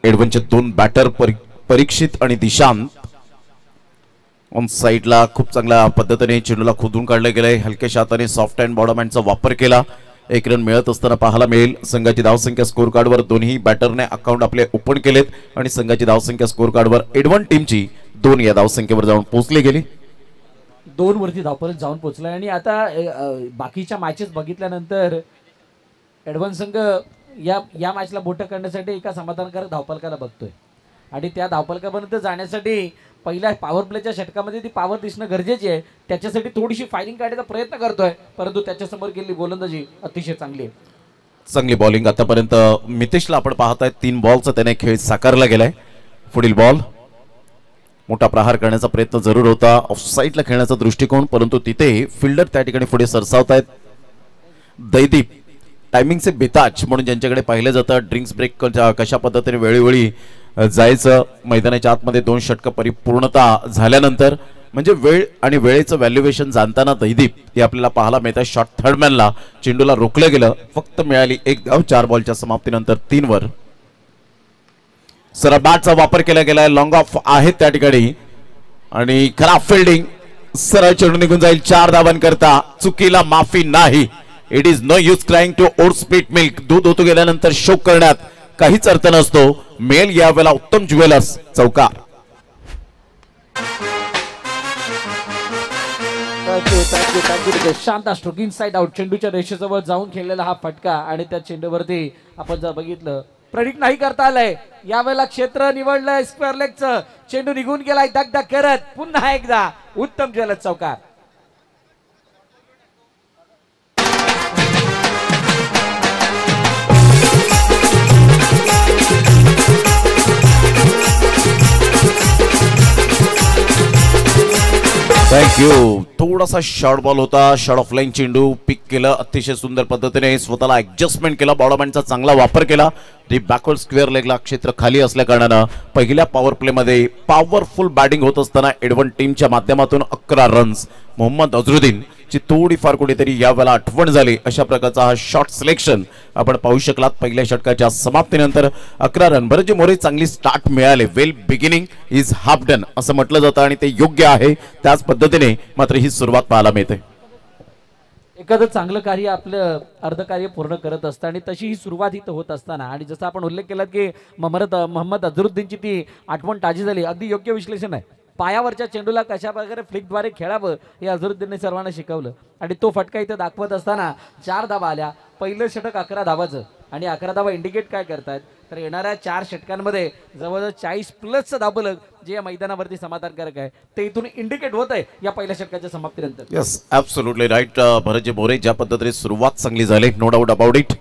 एडवनचे दोन बॅटर परीक्षित आणि दिशांत ऑन साइडला खूप चांगल्या पद्धतीने चेंडूला खोदून काढले गेले. हलक्याशा हाताने सॉफ्ट हँड बॉडम हँडचा वापर केला. एक रन मिळत असताना पाहायला मिळेल. संघाची धावसंख्या स्कोर कार्डवर दोन्ही बॅटरने अकाउंट आपले ओपन केलेत आणि संघाची धावसंख्या स्कोर कार्डवर एडवन टीमची 2 या धावसंख्येवर जाऊन पोहोचली गेली. 2 वरती धावपर्यंत जाऊन पोहोचलाय आणि आता बाकीच्या मॅचेस बघितल्यानंतर एडवन संघ या मॅचला बोटं करण्यासाठी एका समाधानकारक धावफलकाला बघतोय आणि त्या धावफलकापर्यंत जाण्यासाठी पहिल्या पॉवर प्लेच्या षटकामध्ये ती पॉवर दिसणं गरजेची आहे. त्याच्यासाठी थोडीशी फायरिंग काढण्याचा प्रयत्न करतोय, परंतु त्याच्यासमोर केलेली गोलंदाजी अतिशय चांगली आहे. चांगली बॉलिंग आतापर्यंत मितेशला आपण पाहताय. 3 बॉलचा त्याने खेळ साकारला गेलाय. पुढील बॉल मोठा प्रहार करण्याचा प्रयत्न जरूर होता. ऑफसाईडला खेळण्याचा दृष्टिकोन, परंतु तिथे फिल्डर त्या ठिकाणी पुढे सरसावतायत. दैदीप टायमिंगचे बेताज म्हणून ज्यांच्याकडे पाहिलं जातं, ड्रिंक्स ब्रेक कशा पद्धतीने वेळोवेळी जायचं. मैदानाच्या आतमध्ये 2 षटकं परिपूर्णता झाल्यानंतर म्हणजे वेळ आणि वेळेचं व्हॅल्युएशन जाणताना दैदीप हे आपल्याला पाहायला मिळतं. शॉट थर्डमॅनला चेंडूला रोखलं गेलं. फक्त मिळाली 1 धाव 4 बॉलच्या समाप्तीनंतर 3 वर. सरळ बॅटचा वापर केला गेलाय. लॉंग ऑफ आहे त्या ठिकाणी आणि खराब फिल्डिंग. सरळ चेंडू निघून जाईल. 4 धावांकरता चुकीला माफी नाही. It is no use crying to over spilt milk. दूध ओतू गेल्यानंतर शोक करण्यात काहीच अर्थ नसतो. मेल यावेळेला उत्तम ज्वेलर्स चौकार. शांत स्ट्रोक इन साइड आउट. चेंडूच्या रेषेजवळ जाऊन खेळलेला हा फटका आणि त्या चेंडूवरती आपण जर बघितलं प्रेडिक्ट नाही करता आलंय. यावेळेला क्षेत्र निवडलंय स्क्वेअर लेगचं. चेंडू निघून गेलाय दगदग करत. पुन्हा एकदा उत्तम ज्वेलर्स चौकार. थँक्यू. थोडासा शॉर्ट बॉल होता. शॉर्ट ऑफ लाईन चेंडू पिक केलं अतिशय सुंदर पद्धतीने. स्वतःला ऍडजस्टमेंट केला. बॉलमॅनचा चांगला वापर केला. बॅकवर्ड स्क्वेअर लेगला क्षेत्र खाली असल्या कारणानं पहिल्या पॉवर प्ले मध्ये पॉवरफुल बॅटिंग होत असताना एडवन टीमच्या माध्यमातून 11 रन्स. मोहम्मद अझरुद्दीन ची थोडीफार कुठेतरी यावेळेला आठवण झाली. अशा प्रकारचा हा शॉट सिलेक्शन आपण पाहू शकलात. पहिल्या षटकाच्या समाप्तीनंतर 11 रन. भरतजी मोरे चांगली स्टार्ट मिळाले. वेल बिगिनिंग इज हाफ डन असं म्हटलं जातं आणि ते योग्य आहे. त्याच पद्धतीने मात्र ही सुरुवात पाहायला मिळते. एखादं चांगलं कार्य आपलं अर्धकार्य पूर्ण करत असतं आणि तशी ही सुरुवात इथं होत असताना आणि जसं आपण उल्लेख केला की मोहम्मद अझरुद्दीनची ती आठवण ताजी झाली. अगदी योग्य विश्लेषण आहे. पायावरच्या चेंडूला कशा प्रकारे फ्लिकद्वारे खेळावं हे अझरुद्दीनने सर्वांना शिकवलं आणि तो फटका इथं दाखवत असताना 4 धावा आल्या. पहिलं षटक 11 धावाचं आणि 11 धावा इंडिकेट काय करतायत तर येणाऱ्या 4 षटकांमध्ये जवळजवळ 40+ धावफलक जे या मैदानावरती समाधानकारक आहे ते इथून इंडिकेट होत आहे या पहिल्या षटकाच्या समाप्तीनंतर. Yes absolutely right. Bharatji More ज्या पद्धतीने सुरुवात चांगली झाली. No doubt about it.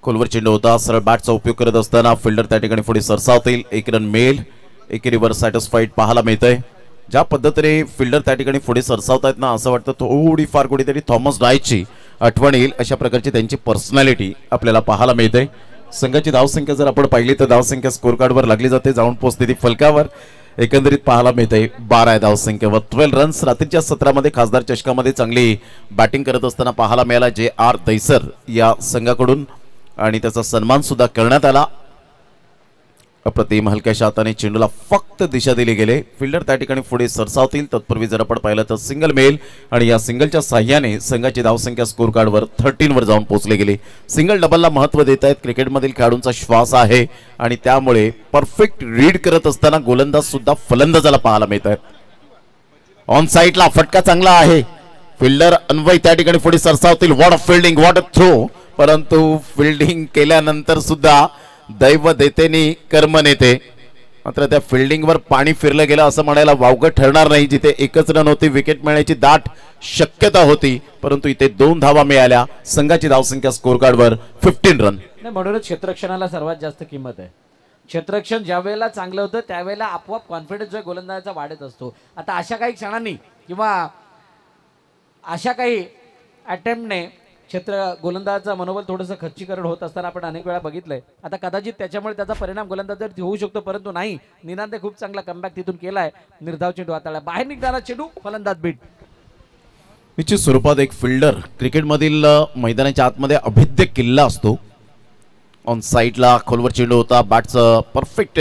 खोलवर चेंडू होता. सरळ बॅटचा उपयोग करत असताना फिल्डर त्या ठिकाणी पुढे सरसावतील. 1 रन मिळेल. एकेरीवर सॅटिस्फाईड पाहायला मिळतंय. ज्या पद्धतीने फिल्डर त्या ठिकाणी पुढे सरसावतायत ना असं वाटतं थोडीफार कुठेतरी थॉमस डायची आठवण येईल. अशा प्रकारची त्यांची पर्सनॅलिटी आपल्याला पाहायला मिळते. संघाची धावसंख्या जर आपण पाहिली तर धावसंख्या स्कोर कार्डवर लागली जाते. जाऊन पोहोचते ती फलकावर. एकंदरीत पाहायला मिळते 12 धावसंख्येवर 12 रन्स. रात्रीच्या सत्रामध्ये खासदार चषकामध्ये चांगली बॅटिंग करत असताना पाहायला मिळाला JR दैसर या संघाकडून आणि त्याचा सन्मान सुद्धा करण्यात आला. अप्रतिम हलक्याशा हाताने चेंडूला फक्त दिशा दिली गेले. फिल्डर त्या ठिकाणी पुढे सरसावतील. तत्पूर्वी जर आपण पाहिलं तर सिंगल मिळेल आणि या सिंगलच्या साह्याने संघाची धावसंख्या स्कोर कार्डवर 13 वर जाऊन पोहोचले गेली. सिंगल डबलला महत्व देत आहेत. क्रिकेटमधील खेळाडूंचा श्वास आहे आणि त्यामुळे परफेक्ट रीड करत असताना गोलंदाज सुद्धा फलंदाजाला पाहायला मिळत आहेत. ऑन साइडला फटका चांगला आहे. फिल्डर अन्वय त्या ठिकाणी पुढे सरसावतील. What of fielding, what a throw. परंतु फिल्डिंग केल्यानंतर सुद्धा दैव देतेनी कर्म नेते. मात्र त्या फिल्डिंगवर पाणी फिरलं गेलं असं म्हणायला वावगं ठरणार नाही. जिथे 1च रन होती, विकेट मिळण्याची दाट शक्यता होती, परंतु इथे 2 धावा मिळाल्या. संघाची धावसंख्या स्कोर कार्डवर 15 रन. म्हणूनच क्षेत्ररक्षणाला सर्वात जास्त किंमत आहे. क्षेत्ररक्षण ज्या वेळेला चांगलं होतं त्यावेळेला आपोआप कॉन्फिडन्स जो गोलंदाजाचा वाढत असतो. आता अशा काही क्षणांनी किंवा अशा काही अटेम्प्टने क्षेत्र गोलंदाजाचं मनोबल थोडंसं खच्चीकरण होत असताना आपण अनेक वेळा बघितलंय. आता कदाचित त्याच्यामुळे त्याचा परिणाम गोलंदाजावरती होऊ शकतो, परंतु नाही. निनांदे खूप चांगला कमबॅक तिथून केलाय. निर्धाव चेंडू हाताळला. बाहेर निघणारा चेंडू फलंदाज बीट. निश्चित स्वरूपात एक फिल्डर क्रिकेटमधील मैदानाच्या आतमध्ये अभेद्य किल्ला असतो. ऑन साईडला खोलवर चेंडू होता, बॅटचं परफेक्ट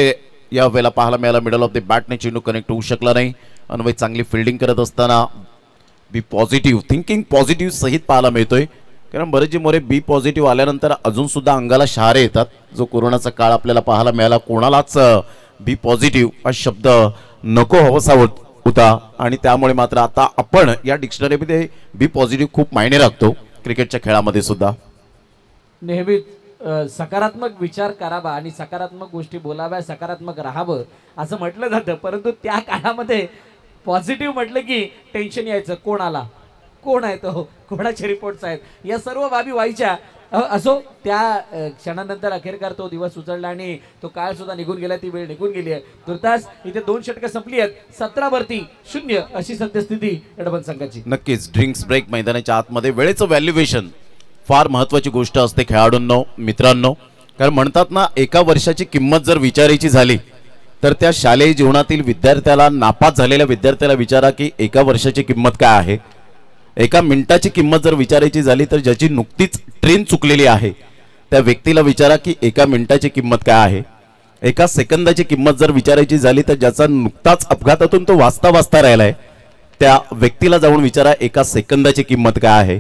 या वेळेला पाहायला मिळाला, मिडल ऑफ द बॅटने चेंडू कनेक्ट होऊ शकला नाही. अन्वय चांगली फिल्डिंग करत असताना बी पॉझिटिव्ह थिंकिंग पॉझिटिव्ह सहित पाहायला मिळतोय. कारण बरेचसे मोरे बी पॉझिटिव्ह आल्यानंतर अजून सुद्धा अंगाला शहारे येतात. जो कोरोनाचा काळ आपल्याला पाहायला मिळाला, कोणालाच बी पॉझिटिव्ह हा शब्द नको हवासा होता आणि त्यामुळे मात्र आता आपण या डिक्शनरीमध्ये बी पॉझिटिव्ह खूप मायने राखतो क्रिकेटच्या खेळामध्ये सुद्धा. नेहमीच सकारात्मक विचार करावा आणि सकारात्मक गोष्टी बोलाव्या, सकारात्मक राहावं असं म्हटलं जातं. परंतु त्या काळामध्ये पॉझिटिव्ह म्हटलं की टेन्शन यायचं, कोण आला, कोण आहे तो, कोणाचे रिपोर्ट्स आहेत, या सर्व बाबी व्हायच्या. असो, त्या क्षणानंतर अखेरकार तो दिवस उचलला आणि तो काळ सुद्धा निघून गेला, ती वेळ निघून गेली आहे. तुर्तास इथे 2 षटकं संपली आहेत, 17-0 अशी सद्यस्थिती एडमन संघाची. नक्कीच ड्रिंक्स ब्रेक मैदानाच्या आतमध्ये वेळेचं व्हॅल्युएशन फार महत्त्वाची गोष्ट असते खेळाडूंनो, मित्रांनो. कारण म्हणतात ना, एका वर्षाची किंमत जर विचारायची झाली तर त्या शालेय जीवनातील विद्यार्थ्याला, नापास झालेल्या विद्यार्थ्याला विचारा की एका वर्षाची किंमत काय आहे. एका मिनिटाची किंमत जर विचारायची झाली तर ज्याची नुकतीच ट्रेन चुकलेली आहे त्या व्यक्तीला विचारा की एका मिनिटाची किंमत काय आहे. एका सेकंदाची किंमत जर विचारायची झाली तर ज्याचा नुकताच अपघातातून तो वाचता राहिलाय त्या व्यक्तीला जाऊन विचारा एका सेकंदाची किंमत काय आहे.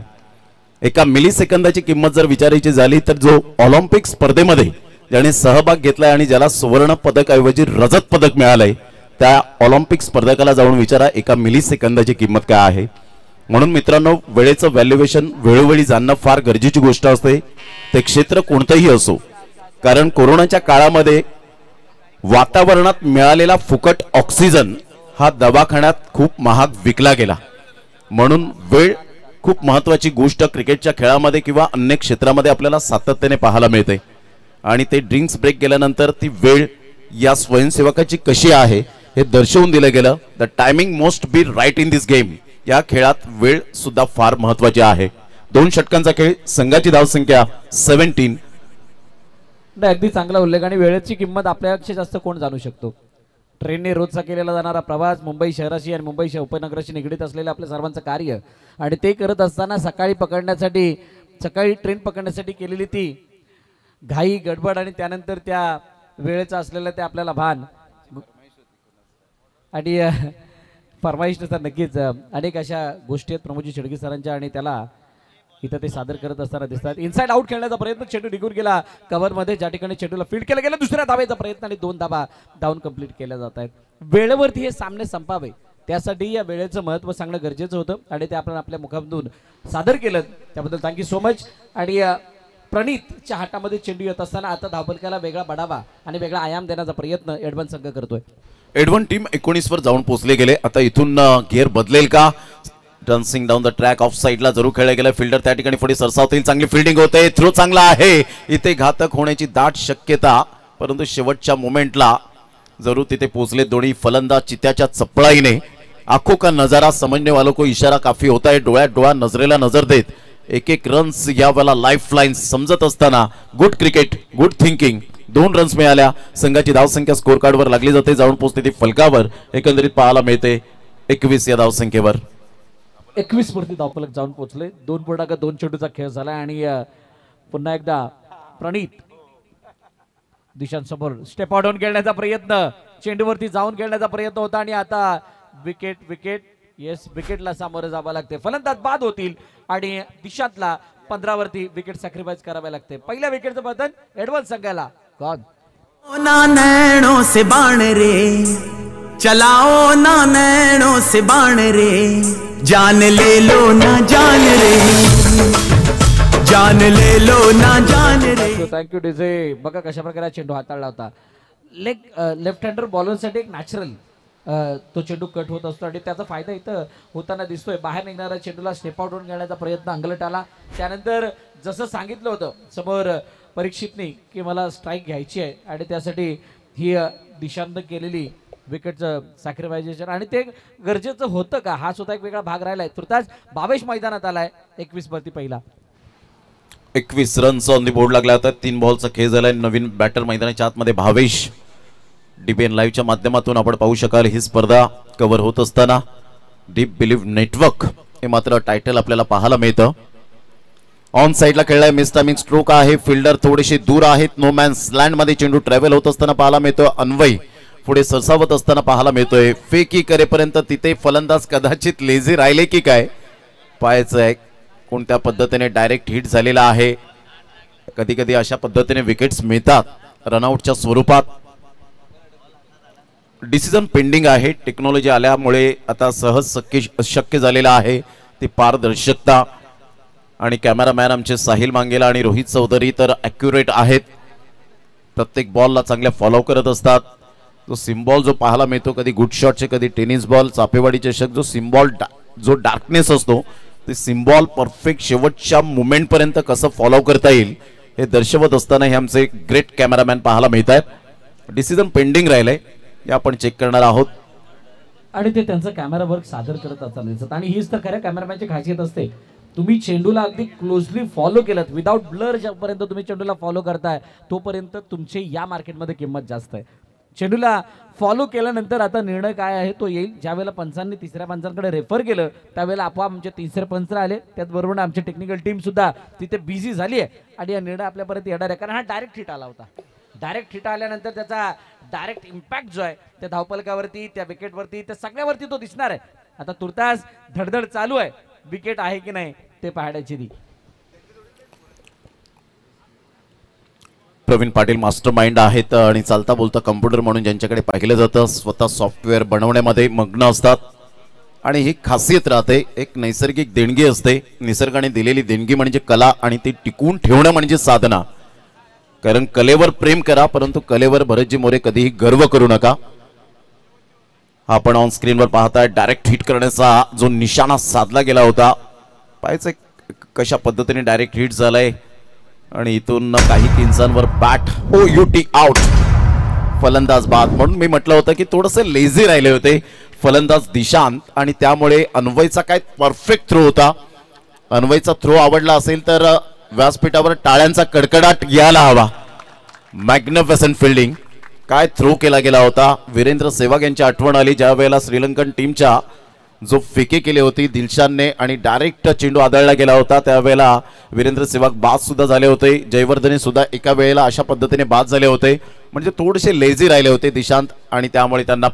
एका मिली सेकंदाची किंमत जर विचारायची झाली तर जो ऑलिम्पिक स्पर्धेमध्ये ज्याने सहभाग घेतलाय आणि ज्याला सुवर्ण पदक ऐवजी रजत पदक मिळालंय त्या ऑलिम्पिक स्पर्धकाला जाऊन विचारा एका मिली सेकंदाची किंमत काय आहे. म्हणून मित्रांनो, वेळेचं व्हॅल्युएशन वेळोवेळी जाणणं फार गरजेची गोष्ट असते, ते क्षेत्र कोणतंही असो. कारण कोरोनाच्या काळामध्ये वातावरणात मिळालेला फुकट ऑक्सिजन हा दवाखान्यात खूप महाग विकला गेला. म्हणून वेळ खूप महत्त्वाची गोष्ट क्रिकेटच्या खेळामध्ये किंवा अन्य क्षेत्रामध्ये आपल्याला सातत्याने पाहायला मिळते. आणि ते ड्रिंक्स ब्रेक गेल्यानंतर ती वेळ या स्वयंसेवकाची कशी आहे हे दर्शवून दिलं गेलं. The timing most be right in this game. या खेळात वेळ सुद्धा फार महत्त्वाची आहे. 2 षटकांचा खेळ, संघाची धावसंख्या 17. अगदी चांगला उल्लेख. आणि वेळेची किंमत आपल्यापेक्षा जास्त कोण जाणू शकतो. ट्रेनने रोजचा केलेला जाणारा प्रवास, मुंबई शहराशी आणि मुंबई उपनगराशी निगडीत असलेलं आपल्या सर्वांचं कार्य आणि ते करत असताना सकाळी ट्रेन पकडण्यासाठी केलेली ती घाई गडबड आणि त्यानंतर त्या वेळेचं असलेलं ते आपल्याला भान आणि फरमाईशनुसार नक्कीच अनेक अशा गोष्टी आहेत प्रमोदजी शेडगे सरांच्या आणि त्याला इथं ते सादर करत असताना दिसतात. इनसाइड आउट खेळण्याचा प्रयत्न, चेंडू निघून गेला कव्हरमध्ये, ज्या ठिकाणी चेंडूला फील्ड केला गेला, दुसऱ्या धावेचा प्रयत्न आणि 2 धावा डाऊन कंप्लीट केल्या जात आहेत. वेळेवरती हे सामने संपावे त्यासाठी या वेळेचं महत्त्व सांगणं गरजेचं होतं आणि ते आपण आपल्या मुखातून सादर केलं, त्याबद्दल थँक्यू सो मच. आणि प्रणीतच्या हातामध्ये चेंडू येत असताना आता धावफलकाला वेगळा बढावा आणि वेगळा आयाम देण्याचा प्रयत्न एडमन संघ करतोय. एडमन टीम 19 वर जाऊन पोहोचले गेले. आता इथून गिअर बदलेल का? Dancing down the track of साइडला जरूर खेळला गेला. फिल्डर त्या ठिकाणी पुढे सरसावतील. चांगली फिल्डिंग होते, थ्रो चांगला आहे. इथे घातक होण्याची दाट शक्यता, परंतु शेवटच्या मोमेंटला जरूर तिथे पोहोचले दोन्ही फलंदाज चित्याच्या चपळाईने. आंखों का नजारा समझने वालों को इशारा काफी होता है. डोळ्यात डोळा, नजरेला नजर देत एक रन्स यावेळेला लाईफ लाईन समजत असताना good cricket, good thinking. 2 runs मिळाल्या. संघाची धावसंख्या स्कोर कार्डवर लागली जाते, जाऊन पोहोचते ती फलकावर. एकंदरीत पाहायला मिळते 21 या धावसंख्येवर. 21 वरती धावफलक जाऊन पोहोचले. 2 चेंडूचा खेळ झाला आणि पुन्हा एकदा प्रणीत दिशांसमोर स्टेप आउट खेळण्याचा प्रयत्न, चेंडूवरती जाऊन खेळण्याचा प्रयत्न होता आणि आता विकेट विकेटला सामोरं जावं लागते. फलंदाज बाद होतील आणि दिशातला 15 वरती विकेट सॅक्रिफाईस करावे लागते. पहिल्या विकेटचं बटन एडवान्स संघाला. ना नैनों से बाण रे चलाओ, ना नैनों से बाण रे, जान ले लो ना जान रे, जान ले लो ना जान रे. Thank you DJ. बघा कशा प्रकारे चेंडू हाताळला होता. लेफ्ट हँडर बॉलरसाठी एक नॅचरल तो चेंडू कट होत असतो आणि त्याचा फायदा इथं होताना दिसतोय. बाहेर निघणारा चेंडूला स्टेप आउट घेण्याचा प्रयत्न अंगलट आला. त्यानंतर जसं सांगितलं होतं समोर परीक्षितनी की मला स्ट्राईक घ्यायची आहे आणि त्यासाठी ही दिशांत केलेली विकेटचं सॅक्रिफायझेशन आणि ते गरजेचं होतं का, हा सुद्धा एक वेगळा भाग राहिलाय. तुर्तास भावेश मैदानात आलाय. 21 वरती पहिला 21 रन्स ऑन दी बोर्ड लागला होता. 3 बॉलचा खेळ झालाय. नवीन बॅटर मैदानाच्या आतमध्ये भावेश. डीबीएन लाईव्हच्या माध्यमातून आपण पाहू शकाल ही स्पर्धा कव्हर होत असताना. डीप बिलीव्ह नेटवर्क हे मात्र टायटल आपल्याला पाहायला मिळतं. ऑन साइडला खेळलाय, मिस टायमिंग स्ट्रोक आहे, फिल्डर थोडेसे दूर आहेत, नो मॅन्स लँड मध्ये चेंडू ट्रॅव्हल होत असताना पाहायला मिळतोय, अन्वय पुढे सरसावत असताना पाहायला मिळतोय, फेकी करेपर्यंत तिथे फलंदाज कदाचित लेझी राहिले की काय पाहायचं आहे, कोणत्या पद्धतीने डायरेक्ट हिट झालेला आहे. कधी कधी अशा पद्धतीने विकेट्स मिळतात रनआउटच्या स्वरूपात. डिसिजन पेंडिंग आहे, टेक्नॉलॉजी आल्यामुळे आता सहज शक्य झालेलं आहे ती पारदर्शकता. आणि कॅमेरामॅन आमचे साहिल मांगेला आणि रोहित चौधरी तर ॲक्युरेट आहेत, प्रत्येक बॉलला चांगल्या फॉलो करत असतात. जो सिम्बॉल जो पाहायला मिळतो, कधी गुड शॉटचे कधी टेनिस बॉल, चापेवाडी चषक, जो सिम्बॉल जो डार्कनेस असतो ते सिम्बॉल परफेक्ट शेवटच्या मुमेंट पर्यंत कसं फॉलो करता येईल हे दर्शवत असताना हे आमचे ग्रेट कॅमेरामॅन पाहायला मिळत आहेत. डिसिजन पेंडिंग राहिलंय, हे आपण चेक करणार आहोत. आणि ते त्यांचं कॅमेरा वर्क सादर करत असताना दिसत. आणि हीच तर खऱ्या कॅमेरामॅनची खासियत असते, तुम्ही चेंडूला अगदी क्लोजली फॉलो केलं विदाउट ब्लर, ज्यापर्यंत तुम्ही चेंडूला फॉलो करताय तोपर्यंत तुमची या मार्केटमध्ये किंमत जास्त आहे. चेंडूला फॉलो केल्यानंतर आता निर्णय काय आहे तो येईल. ज्यावेळेला पंचांनी तिसऱ्या पंचांकडे रेफर केलं त्यावेळेला आपोआप आमचे तिसरे पंच आले, त्याचबरोबर आमची टेक्निकल टीम सुद्धा तिथे बिझी झाली आहे आणि हा निर्णय आपल्यापर्यंत येणार आहे, कारण हा डायरेक्ट हिट आला होता. डायरेक्ट हिट आल्यानंतर त्याचा डायरेक्ट इम्पॅक्ट जो आहे त्या धावपलकावरती, त्या विकेटवरती, त्या सगळ्यावरती तो दिसणार आहे. आता तुर्तास धडधड चालू आहे, विकेट आहे की नाही ते पाहण्याची ती. प्रवीण पाटील मास्टर माइंड आहेत आणि चालता बोलता कम्प्युटर म्हणून ज्यांच्याकडे पाहिलं जातं, स्वतः सॉफ्टवेअर बनवण्यामध्ये मग्न असतात आणि ही खासियत राहते, एक नैसर्गिक देणगी असते. निसर्गाने दिलेली देणगी म्हणजे कला आणि ती टिकवून ठेवणं म्हणजे साधना. कारण कलेवर प्रेम करा, परंतु कलेवर भरतजी मोरे कधीही गर्व करू नका. आपण ऑन स्क्रीनवर पाहताय डायरेक्ट हिट करण्याचा जो निशाणा साधला गेला होता, पाहायचं कशा पद्धतीने डायरेक्ट हिट झालाय आणि इथून काही किंचांवर बॅट युटी आउट, फलंदाज बाद. म्हणून मी म्हटलं होतं की थोडंसं लेझी राहिले होते फलंदाज दिशांत आणि त्यामुळे अन्वयचा काय परफेक्ट थ्रो होता. अन्वयचा थ्रो आवडला असेल तर व्यासपीठावर टाळ्यांचा कडकडाट यायला हवा. मॅग्निफिसंट फिल्डिंग, काय थ्रो केला गेला होता. वीरेंद्र सेहवाग यांची आठवण आली ज्या वेळेला श्रीलंकन टीमच्या जो फेके केली होती दिलशानने आणि डायरेक्ट चेंडू आदळला गेला होता, त्यावेळेला वीरेंद्र सेहवाग बाद सुद्धा झाले होते. जयवर्धने सुद्धा एका वेळेला अशा पद्धतीने बाद झाले होते. म्हणजे थोडेसे लेझी राहिले होते दिशांत आणि त्यामुळे त्यांना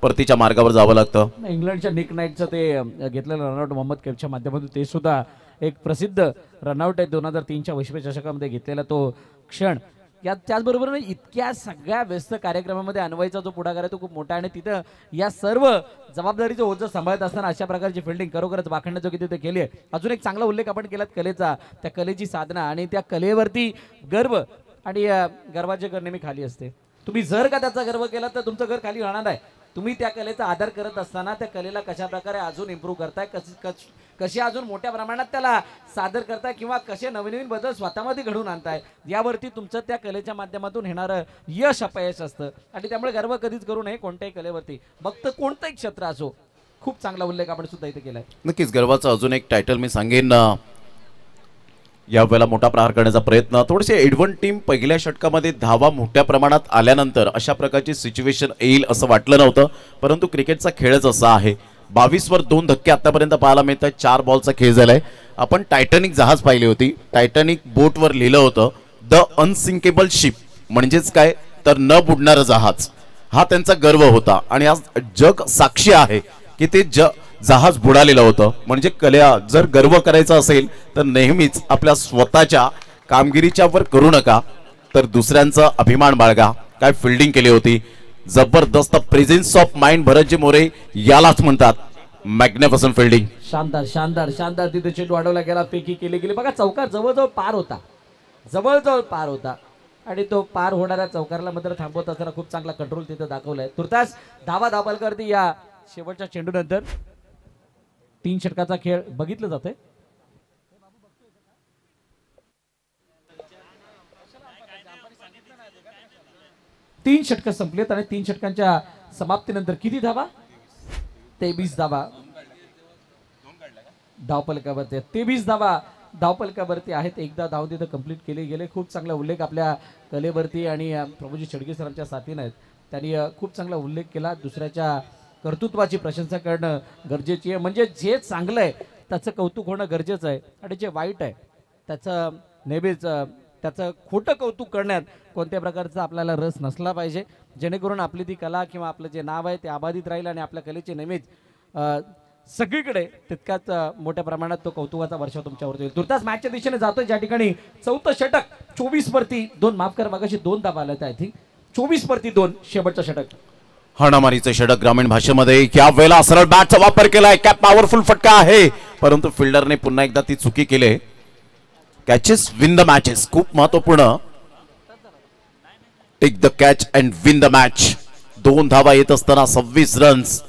परतीच्या मार्गावर जावं लागतं. इंग्लंडच्या निक नाईटचं ते घेतलेलं रनआउट मोहम्मद कैफच्या माध्यमातून ते सुद्धा एक प्रसिद्ध रनआउट आहे 2003च्या विश्वचषकामध्ये घेतलेला तो क्षण. या त्याचबरोबर इतक्या सगळ्या व्यस्त कार्यक्रमामध्ये अन्वयचा जो पुढाकार आहे तो खूप मोठा आहे आणि तिथं या सर्व जबाबदारीचं ओझं सांभाळत असताना अशा प्रकारची फिल्डिंग खरोखरच वाखण्याजोगी तिथे केली आहे. अजून एक चांगला उल्लेख आपण केलात कलेचा, त्या कलेची साधना आणि त्या कलेवरती गर्व. आणि गर्वाचे घर नेहमी खाली असते. तुम्ही जर का त्याचा गर्व केला तर तुमचं घर खाली राहणार आहे. तुम्ही त्या कलेचा आदर करत असताना त्या कलेला कशा प्रकारे अजून इम्प्रूव्ह करताय, कशी अजून मोठ्या प्रमाणात त्याला सादर करताय किंवा कसे नवीन बदल स्वतःमध्ये घडवून आणताय, यावरती तुमचं त्या कलेच्या माध्यमातून येणारं यश अपयश असतं. आणि त्यामुळे गर्व कधीच करू नये कोणत्याही कलेवरती, फक्त कोणतंही क्षेत्र असो. खूप चांगला उल्लेख आपण सुद्धा इथे केलाय. नक्कीच गर्वाचं अजून एक टायटल मी सांगेन. यावेळेला मोठा प्रहार करण्याचा प्रयत्न, थोडेसे एडवन टीम पहिल्या षटकामध्ये धावा मोठ्या प्रमाणात आल्यानंतर अशा प्रकारची सिच्युएशन येईल असं वाटलं नव्हतं, परंतु क्रिकेटचा खेळच असा आहे. 22 वर 2 धक्के आतापर्यंत पाहायला मिळतात. 4 बॉलचा खेळ झालाय. आपण टायटॅनिक जहाज पाहिली होती. टायटॅनिक बोटवर लिहिलं होतं द अनसिंकेबल शिप, म्हणजेच काय तर न बुडणारं जहाज. हा त्यांचा गर्व होता आणि आज जग साक्षी आहे की ते जहाज बुडालेलं होतं. म्हणजे कल्या जर गर्व करायचा असेल तर नेहमीच आपल्या स्वतःच्या कामगिरीच्या वर करू नका, तर दुसऱ्यांचा अभिमान बाळगा. काय फिल्डिंग केली होती, जबरदस्त presence of mind Bharatji More यालाच म्हणतात. मॅग्निफिसंट फिल्डिंग, शानदार शानदार शानदार. तिथे चेंडू अडवला गेला, फेकी केली गेली. बघा चौकार जवळजवळ पार होता, जवळजवळ पार होता आणि तो पार होणाऱ्या चौकारला मात्र थांबवत असताना खूप चांगला कंट्रोल तिथे दाखवलाय. तुर्तास धावलकरती या शेवटच्या चेंडूनंतर 3 षटकाचा खेळ बघितलं जातोय. तीन षटक संपलेत आणि 3 षटकांच्या समाप्तीनंतर किती धावा? 23 धावा धावपलकावरती. 23 धावा धावपलकावरती आहेत. एकदा धाव तिथं कंप्लीट केले गेले. खूप चांगला उल्लेख आपल्या कलेवरती आणि प्रभूजी छडगे सरांच्या साथीने आहेत. त्यांनी खूप चांगला उल्लेख केला. दुसऱ्याच्या कर्तृत्वाची प्रशंसा करणं गरजेची आहे. म्हणजे जे चांगलं आहे त्याचं कौतुक होणं गरजेचं आहे आणि जे वाईट आहे त्याचं नेहमीच त्याचं खोटं कौतुक करण्यात कोणत्या प्रकारचा आपल्याला रस नसला पाहिजे, जेणेकरून आपली ती कला किंवा आपलं जे नाव आहे ते अबाधित राहील आणि आपल्या कलेचे नेहमीच सगळीकडे तितकाच मोठ्या प्रमाणात तो कौतुकाचा वर्षाव तुमच्यावरती होईल. तुर्तास मॅचच्या दिशेने जातोय, ज्या ठिकाणी चौथं षटक 24 2 माफ करा मगाशी 2 दाबा आले आय थिंक 24 2 शेवटचं षटक. हाणामारीचे षटक ग्रामीण भाषेमध्ये या वेळेला सरळ बॅटचा वापर केलाय. काय पॉवरफुल फटका आहे, परंतु फिल्डरने पुन्हा एकदा ती चुकी केली. कॅचेस विन द मॅचेस खूप महत्वपूर्ण. Take the catch and win the match. 2 धावा येत असताना 26 रन्स.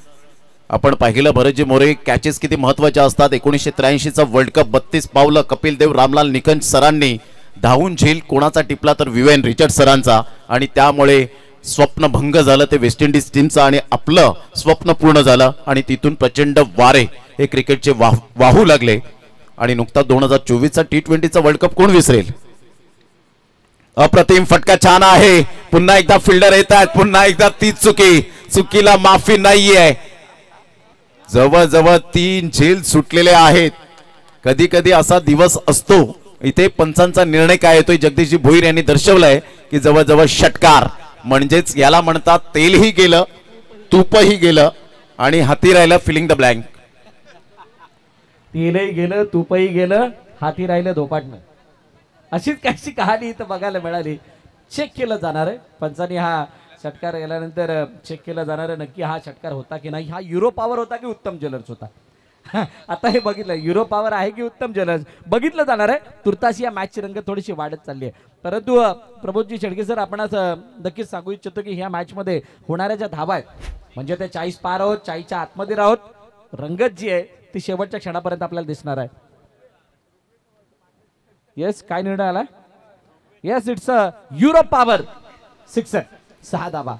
आपण पाहिलं भरतजी मोरे कॅचेस किती महत्वाच्या असतात. 1983चा वर्ल्ड कप 32 पावलं कपिल देव रामलाल निकंज सरांनी धावून झेल कोणाचा टिपला तर विवेन रिचर्ड सरांचा, आणि त्यामुळे स्वप्न भंग झालं ते वेस्ट इंडिज टीमचं आणि आपलं स्वप्न पूर्ण झालं. आणि तिथून प्रचंड वारे हे क्रिकेटचे वाहू लागले. आणि नुकता 2024चा T20चा वर्ल्ड कप कोण विसरेल. अप्रतिम फटका छान आहे. पुन्हा एकदा फिल्डर येतात, पुन्हा एकदा ती चुकीला माफी नाहीये. जवळजवळ 3 झेल सुटलेले आहेत. कधी कधी असा दिवस असतो. इथे पंचांचा निर्णय काय येतोय जगदीशजी भोईर यांनी दर्शवलंय की जवळजवळ षटकार म्हणजेच याला म्हणतात तेलही गेलं तूपही गेलं आणि हाती राहिलं फिलिंग द ब्लँक. तेलही गेलं तूपही गेलं हाती राहिलं धोपाटणं. अशीच काहीशी कहाणी इथं बघायला मिळाली. चेक केलं जाणार आहे पंचांनी. हा षटकार गेल्यानंतर चेक केलं जाणार आहे नक्की हा षटकार होता की नाही, हा युरो पॉवर होता की उत्तम ज्वेलर्स होता. आता हे बघितलं युरो पॉवर आहे की उत्तम ज्वेलर्स बघितलं जाणार आहे. तुर्तास या मॅचची रंगत थोडीशी वाढत चालली आहे. परंतु प्रबोधजी शेडगे सर आपण नक्कीच सांगू इच्छितो की ह्या मॅचमध्ये होणाऱ्या ज्या धावा आहेत म्हणजे ते 40 पार आहोत, 40च्या आतमध्ये राहोत, रंगत जी आहे ती शेवटच्या क्षणापर्यंत आपल्याला दिसणार आहे. येस काय निर्णय आला. Yes it's a euro power 6 धावा.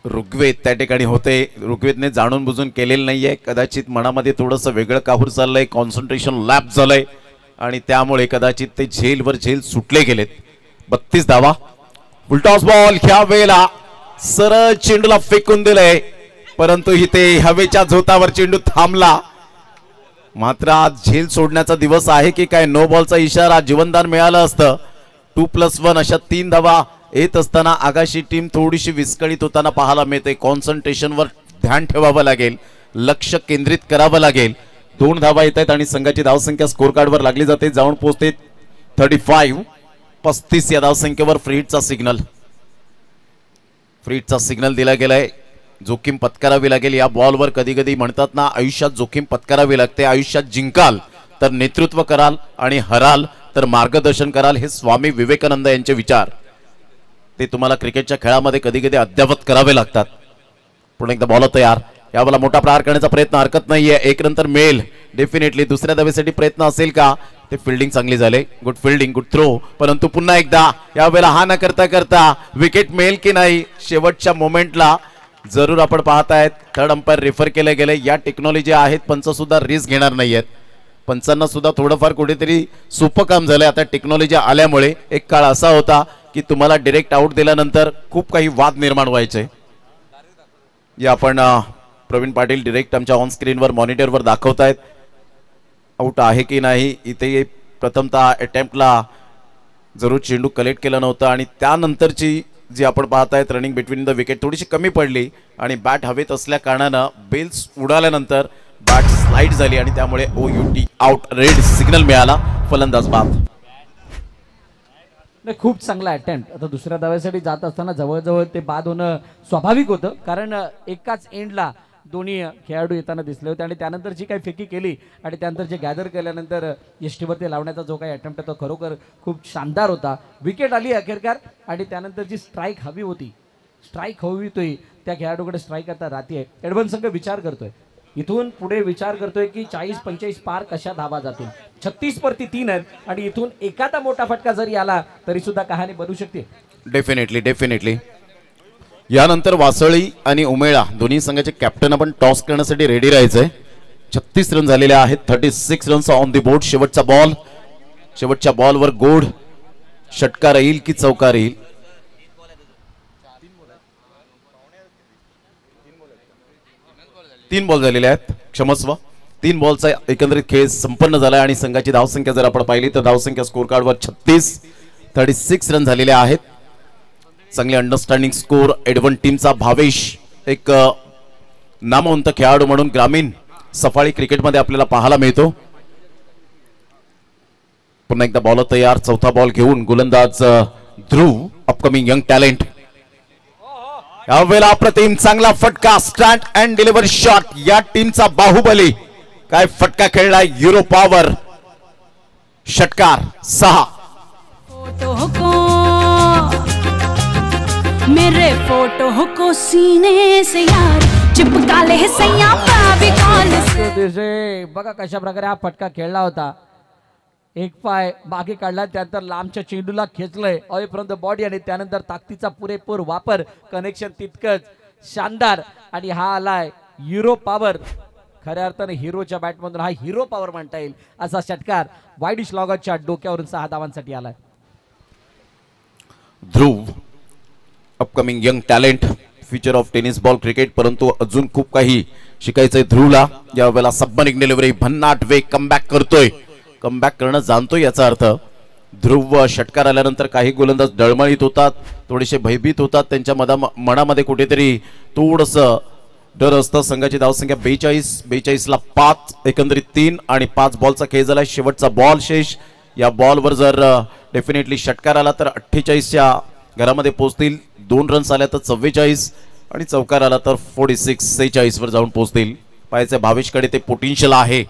ऋग्वेद त्या ठिकाणी होते. ऋग्वेदने जाणून बुजून केलेलं नाहीये. कदाचित मनामध्ये थोडंसं वेगळं काहूर चाललंय, कॉन्सन्ट्रेशन लॅप झालंय आणि त्यामुळे कदाचित ते झेलवर झेल सुटले गेलेत. 32 धावा. फुलटॉस बॉल ह्या वेळेला सरळ चेंडूला फेकून दिलंय, परंतु इथे हवेच्या झोतावर चेंडू थांबला. मात्र आज झेल सोडण्याचा दिवस आहे की काय. नो बॉलचा इशारा, जीवनदान मिळालं असतं. 2+1 अशा 3 धावा येत असताना आगाशी टीम थोडीशी विस्कळीत होताना पाहायला मिळते. कॉन्सन्ट्रेशनवर ध्यान ठेवावं लागेल, लक्ष केंद्रित करावं लागेल. 2 धावा येत आहेत आणि संघाची धावसंख्या स्कोर कार्डवर लागली जाते. जाऊन पोहोचते 35 या धावसंख्येवर फ्रीडचा सिग्नल दिला गेलाय. जोखीम पत्करावी लागेल या बॉलवर. कधी कधी म्हणतात ना आयुष्यात जोखीम पत्करावी लागते. आयुष्यात जिंकाल तर नेतृत्व कराल आणि हराल तर मार्गदर्शन कराल. हे स्वामी विवेकानंद यांचे विचार ते तुम्हाला क्रिकेटच्या खेळामध्ये कधी कधी अद्यावत करावे लागतात. पुन्हा एकदा बॉल तयार. यावेळेला मोठा प्रहार करण्याचा प्रयत्न हरकत नाहीये. 1 नंतर मेल डेफिनेटली. दुसऱ्या धावेसाठी प्रयत्न असेल का. ते फिल्डिंग चांगली झाले. Good fielding, good throw. परंतु पुन्हा एकदा यावेळेला हा न करता विकेट मिळेल की नाही शेवटच्या मोमेंटला जरूर आपण पाहतायत. थर्ड अंपायर रेफर केले गेले. या टेक्नॉलॉजी आहेत, पंच सुद्धा रिस्क घेणार नाहीयेत. पंचांना सुद्धा थोडंफार कुठेतरी सोपं काम झालंय आता टेक्नॉलॉजी आल्यामुळे. एक काळ असा होता की तुम्हाला डायरेक्ट आउट दिल्यानंतर खूप काही वाद निर्माण व्हायचे. या आपण प्रवीण पाटील डायरेक्ट आमच्या ऑन स्क्रीनवर मॉनिटरवर दाखवतायत आउट आहे की नाही. इथे प्रथमतः अटेम्प्टला जरूर चेंडू कलेक्ट केला नव्हता आणि त्यानंतरची जी आपण पाहतायत रनिंग बिटवीन द विकेट थोडीशी कमी पडली आणि बॅट हवेत असल्या कारणानं बेल्स उडाल्यानंतर बॅट स्लाइड झाली आणि त्यामुळे OUT आउट रेड सिग्नल मिळाला. फलंदाज बाद. खूप चांगला अटेम्प्ट. आता दुसऱ्या धाव्यासाठी जात असताना जवळजवळ ते बाद होणं स्वाभाविक होतं कारण एकाच एंडला दोन्ही खेळाडू येताना दिसले होते आणि त्यानंतर जी काही फेकी केली आणि त्यानंतर जे गॅदर केल्यानंतर यष्टीवरती लावण्याचा जो काही अटेम्प्ट तो खरोखर खूप शानदार होता. विकेट आली अखेरकार आणि त्यानंतर जी स्ट्राईक हवी होती त्या खेळाडूकडे स्ट्राईक आता राहते. एडवन संघ विचार करतोय इथून पुढे विचार करतोय की 40-45 पार कशा धावा जातील. 36 आहेत आणि इथून एखादा मोठा फटका जरी आला तरी सुद्धा कहाणी बनू शकते. डेफिनेटली. यानंतर वासळी आणि उमेळा दोन्ही संघाचे कॅप्टन आपण टॉस करण्यासाठी रेडी राहायचंय. 36 रन झालेले आहेत. 36 रन्स ऑन द बोर्ड. शेवटच्या बॉलवर गोड षटकार येईल की चौकार येईल. 3 बॉल झालेले आहेत. क्षमस्व 3 बॉलचा एकंदरीत खेळ संपन्न झाला आणि संघाची धावसंख्या जर आपण पाहिली तर धावसंख्या स्कोर कार्डवर 36 रन झालेले आहेत. चांगले अंडरस्टँडिंग स्कोर एडवन टीमचा भावेश एक नामवंत खेळाडू म्हणून ग्रामीण सफाळी क्रिकेटमध्ये आपल्याला पाहायला मिळतो. पुन्हा एकदा बॉलर तयार. चौथा बॉल घेऊन गोलंदाज ध्रुव अपकमिंग यंग टॅलेंट. यावेळेला अप्रतिम चांगला फटका स्टँड अँड डिलिव्हर शॉट. या टीमचा बाहुबली काय फटका खेळलाय. युरो पॉवर षटकार 6. मेरे फोटो को सीने से यार चिपका ले सैया बघा कशा प्रकारे हा फटका खेळला होता. एक पाय मागे काढला त्यानंतर लांबच्या चेंडूला खेचलंय अवेफ्रॉम द बॉडी आणि त्यानंतर ताकदीचा पुरेपूर वापर. कनेक्शन तितकंच शानदार आणि हा आलाय युरो पॉवर. खऱ्या अर्थाने हिरोच्या बॅटमधून हा हिरो पॉवर म्हणता येईल असा षटकार वाईड श्लॉगरच्या डोक्यावरून 6 धावांसाठी आलाय. Dhruv upcoming young talent future of tennis ball cricket. परंतु अजून खूप काही शिकायचंय ध्रुवला. यावेळेला सबमनिक डिलिव्हरी भन्नाट वेग कमबॅक करतोय. कमबॅक करणं जाणतोय याचा अर्थ. ध्रुव षटकार आल्यानंतर काही गोलंदाज डळमळीत होतात, थोडेसे भयभीत होतात. त्यांच्या मनामध्ये कुठेतरी थोडस डर असतं. संघाची धावसंख्या 42 ला 5 एकंदरीत 3 आणि 5 बॉलचा खेळ झाला. शेवटचा बॉल शेष. या बॉलवर जर डेफिनेटली षटकार आला तर 48च्या घरामध्ये पोहोचतील. 2 रन्स आल्या तर 44 आणि चौकार आला तर 46 वर जाऊन पोहोचतील. पाहायचं भावेशकडे ते पोटेन्शियल आहे.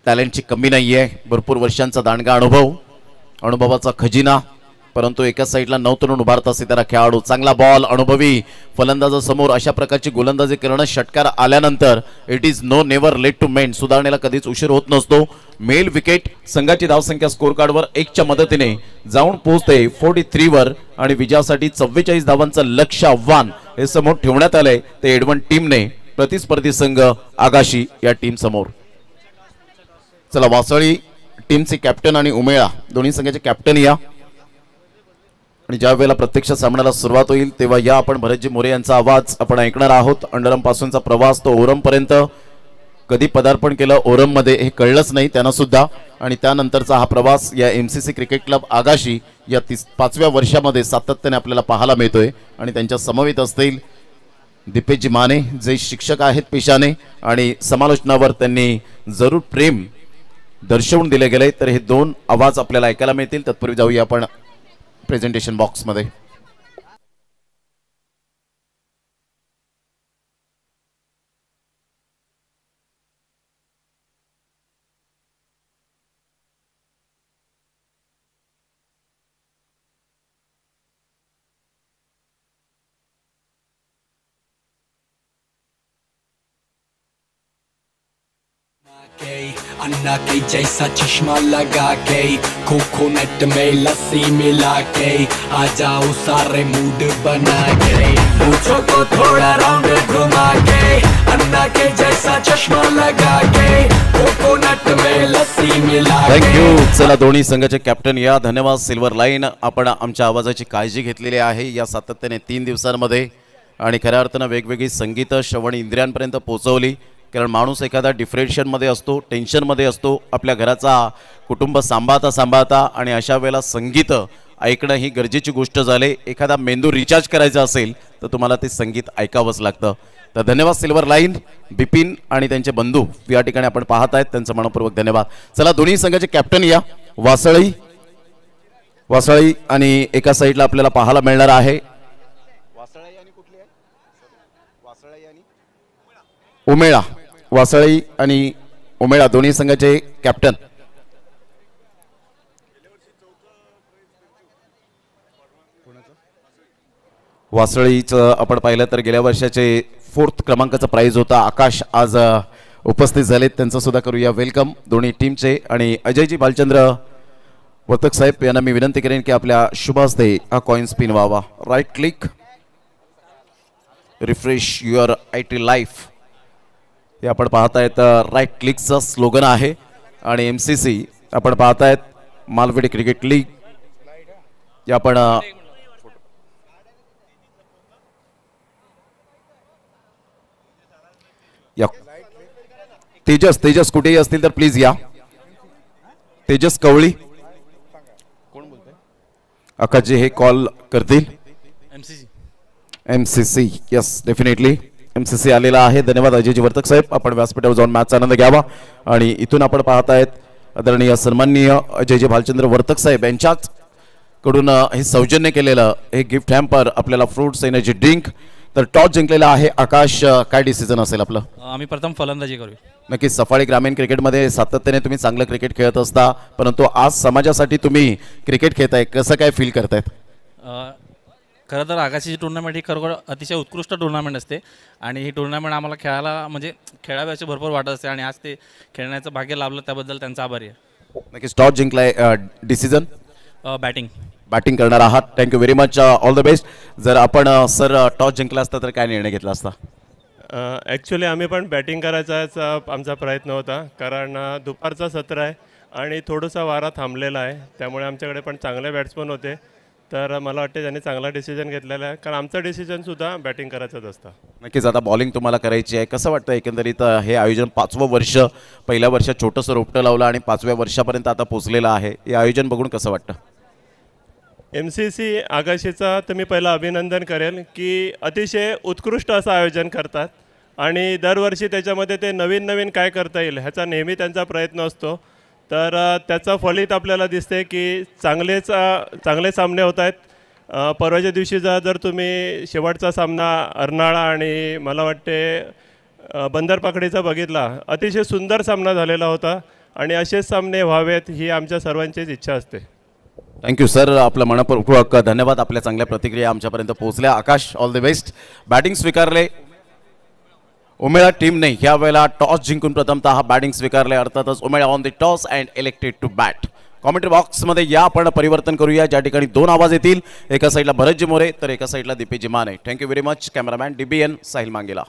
टॅलेंटची कमी नाहीये. भरपूर वर्षांचा दांडगा अनुभवाचा खजिना. परंतु एका साईडला नवतरुण उभारत असे त्याला खेळाडू. चांगला बॉल अनुभवी फलंदाजासमोर अशा प्रकारची गोलंदाजी करणं षटकार आल्यानंतर it is no never late to mend. सुधारणेला कधीच उशीर होत नसतो. मेल विकेट. संघाची धावसंख्या स्कोर कार्डवर 1च्या मदतीने जाऊन पोहोचते 43 वर आणि विजयासाठी 44 धावांचं लक्ष्य आव्हान हे समोर ठेवण्यात आलंय. ते एडवन टीमने प्रतिस्पर्धी संघ आगाशी या टीम समोर. चला वासळी टीमचे कॅप्टन आणि उमेळा दोन्ही संघाचे कॅप्टन या. आणि ज्या वेळेला प्रत्यक्ष सामन्याला सुरुवात होईल तेव्हा या आपण भरतजी मोरे यांचा आवाज आपण ऐकणार आहोत. अंडरम पासूनचा प्रवास तो ओरम पर्यंत. कधी पदार्पण केलं ओरम मध्ये हे कळलंच नाही त्यांना सुद्धा. आणि त्यानंतरचा हा प्रवास या MCC क्रिकेट क्लब आगाशी या 5व्या वर्षामध्ये सातत्याने आपल्याला पाहायला मिळतोय. आणि त्यांच्या समवेत असतील दीपेशजी माने जे शिक्षक आहेत पेशाने आणि समालोचनावर त्यांनी जरूर प्रेम दर्शवून दिले गेले. तर हे 2 आवाज आपल्याला ऐकायला मिळतील. तत्पूर्वी जाऊया आपण प्रेझेंटेशन बॉक्स मध्ये. अन्ना के जैसा चश्मा लगा के कोकोनट में लस्सी मिला के आ जाओ सारे मूड बना के पूछो तो थोड़ा राउंड घुमा के अन्ना के जैसा चश्मा लगा के कोकोनट में लस्सी मिला के. थँक्यू. चला दोन्ही संघाचे कॅप्टन या. धन्यवाद. सिल्वर लाईन आपण आमच्या आवाजाची काळजी घेतलेली आहे या सातत्याने 3 दिवसांमध्ये आणि खऱ्या अर्थानं वेगवेगळी संगीत श्रवण इंद्रियांपर्यंत पोहोचवली. कारण माणूस एखादा डिप्रेशनमध्ये असतो, टेन्शनमध्ये असतो, आपल्या घराचा कुटुंब सांभाळता आणि अशा वेळेला संगीत ऐकणं ही गरजेची गोष्ट झाली. एखादा मेंदू रिचार्ज करायचा असेल तर तुम्हाला ते संगीत ऐकावंच लागतं. तर धन्यवाद सिल्वर लाईन. बिपिन आणि त्यांचे बंधू या ठिकाणी आपण पाहत आहेत त्यांचं मनपूर्वक धन्यवाद. चला दोन्ही संघाचे कॅप्टन या. वासळी आणि एका साईडला आपल्याला पाहायला मिळणार आहे उमेळा. वासळी आणि उमेळा दोन्ही संघाचे कॅप्टन. वासळीचं आपण पाहिलं तर गेल्या वर्षाचे 4th क्रमांकाचा प्राइज होता. आकाश आज उपस्थित झालेत. त्यांचं सुद्धा करूया वेलकम दोन्ही टीमचे. आणि अजयजी भालचंद्र वर्तक साहेब यांना मी विनंती करेन की आपल्या शुभ हस्ते हा कॉइन स्पिन व्हावा. Right click refresh your IT life हे आपण पाहतायत. राईट क्लिकचं स्लोगन आहे. आणि MCC आपण पाहतायत मालवडी क्रिकेट लीग हे आपण तेजस तेजस कुठेही असतील तर प्लीज या. तेजस कवळी आकाशजी हे कॉल करतील. MCC यस डेफिनेटली MCC आलेला आहे. धन्यवाद अजयजी वर्तक साहेब. आपण व्यासपीठावर जाऊन मॅचचा आनंद घ्यावा. आणि इथून आपण पाहत आहेत आदरणीय सन्माननीय अजयजी भालचंद्र वर्तक साहेब यांच्याच कडून हे सौजन्य केलेलं हे गिफ्ट हॅम्पर आपल्याला फ्रुट्स एनर्जी ड्रिंक. तर टॉस जिंकलेला आहे आकाश. काय डिसिजन असेल आपलं? आम्ही प्रथम फलंदाजी करू. नक्कीच सफाळी ग्रामीण क्रिकेटमध्ये सातत्याने तुम्ही चांगलं क्रिकेट खेळत असता, परंतु आज समाजासाठी तुम्ही क्रिकेट खेळताय, कसं काय फील करतायत? खरं तर आकाशीची टुर्नामेंट ही खरोखर अतिशय उत्कृष्ट टुर्नामेंट असते आणि ही टुर्नामेंट आम्हाला खेळायला म्हणजे खेळावी अशी भरपूर वाटत असते आणि आज ते खेळण्याचं भाग्य लाभलं त्याबद्दल त्यांचा आभारी आहे. नक्कीच टॉस जिंकलाय. डिसिजन बॅटिंग करणार आहात. Thank you very much. All the best. जर आपण सर टॉस जिंकला असता तर काय निर्णय घेतला असता? ॲक्च्युली आम्ही पण बॅटिंग करायचाच आमचा प्रयत्न होता, कारण दुपारचा सत्र आहे आणि थोडासा वारा थांबलेला आहे, त्यामुळे आमच्याकडे पण चांगले बॅट्समन होते. तर मला वाटते त्यांनी चांगला डिसिजन घेतलेला आहे, कारण आमचं डिसिजनसुद्धा बॅटिंग करायचंच असतं. नक्कीच आता बॉलिंग तुम्हाला करायची आहे. कसं वाटतं एकंदरीत हे आयोजन 5वं वर्ष, पहिल्या वर्षात छोटंसं रोपटं लावलं आणि 5व्या वर्षापर्यंत आता पोचलेलं आहे, हे आयोजन बघून कसं वाटतं? MCC आकाशीचा तर मी पहिलं अभिनंदन करेल की अतिशय उत्कृष्ट असं आयोजन करतात आणि दरवर्षी त्याच्यामध्ये ते नवीन नवीन काय करता येईल ह्याचा नेहमी त्यांचा प्रयत्न असतो. तर त्याचं फलित आपल्याला दिसते की चांगले सामने होत आहेत. परवाच्या दिवशीचा जर तुम्ही शेवटचा सामना अर्नाळा आणि मला वाटते बंदरपाकळीचा बघितला, अतिशय सुंदर सामना झालेला होता आणि असेच सामने व्हावेत ही आमच्या सर्वांचीच इच्छा असते. Thank you sir. आपलं मनपूर्वक धन्यवाद. आपल्या चांगल्या प्रतिक्रिया आमच्यापर्यंत पोहोचल्या. आकाश ऑल द बेस्ट. बॅटिंग स्वीकारले उमेळा टीमने ह्या वेळेला टॉस जिंकून प्रथमतः बॅटिंग स्वीकारले. अर्थातच Umela on the toss and elected to bat. Commentary बॉक्समध्ये या आपण परिवर्तन करूया, ज्या ठिकाणी 2 आवाज येतील. एका साईडला भरतजी मोरे तर एका साईडला Dipeji Mane. Thank you very much. Cameraman DBN Sahil Mangela.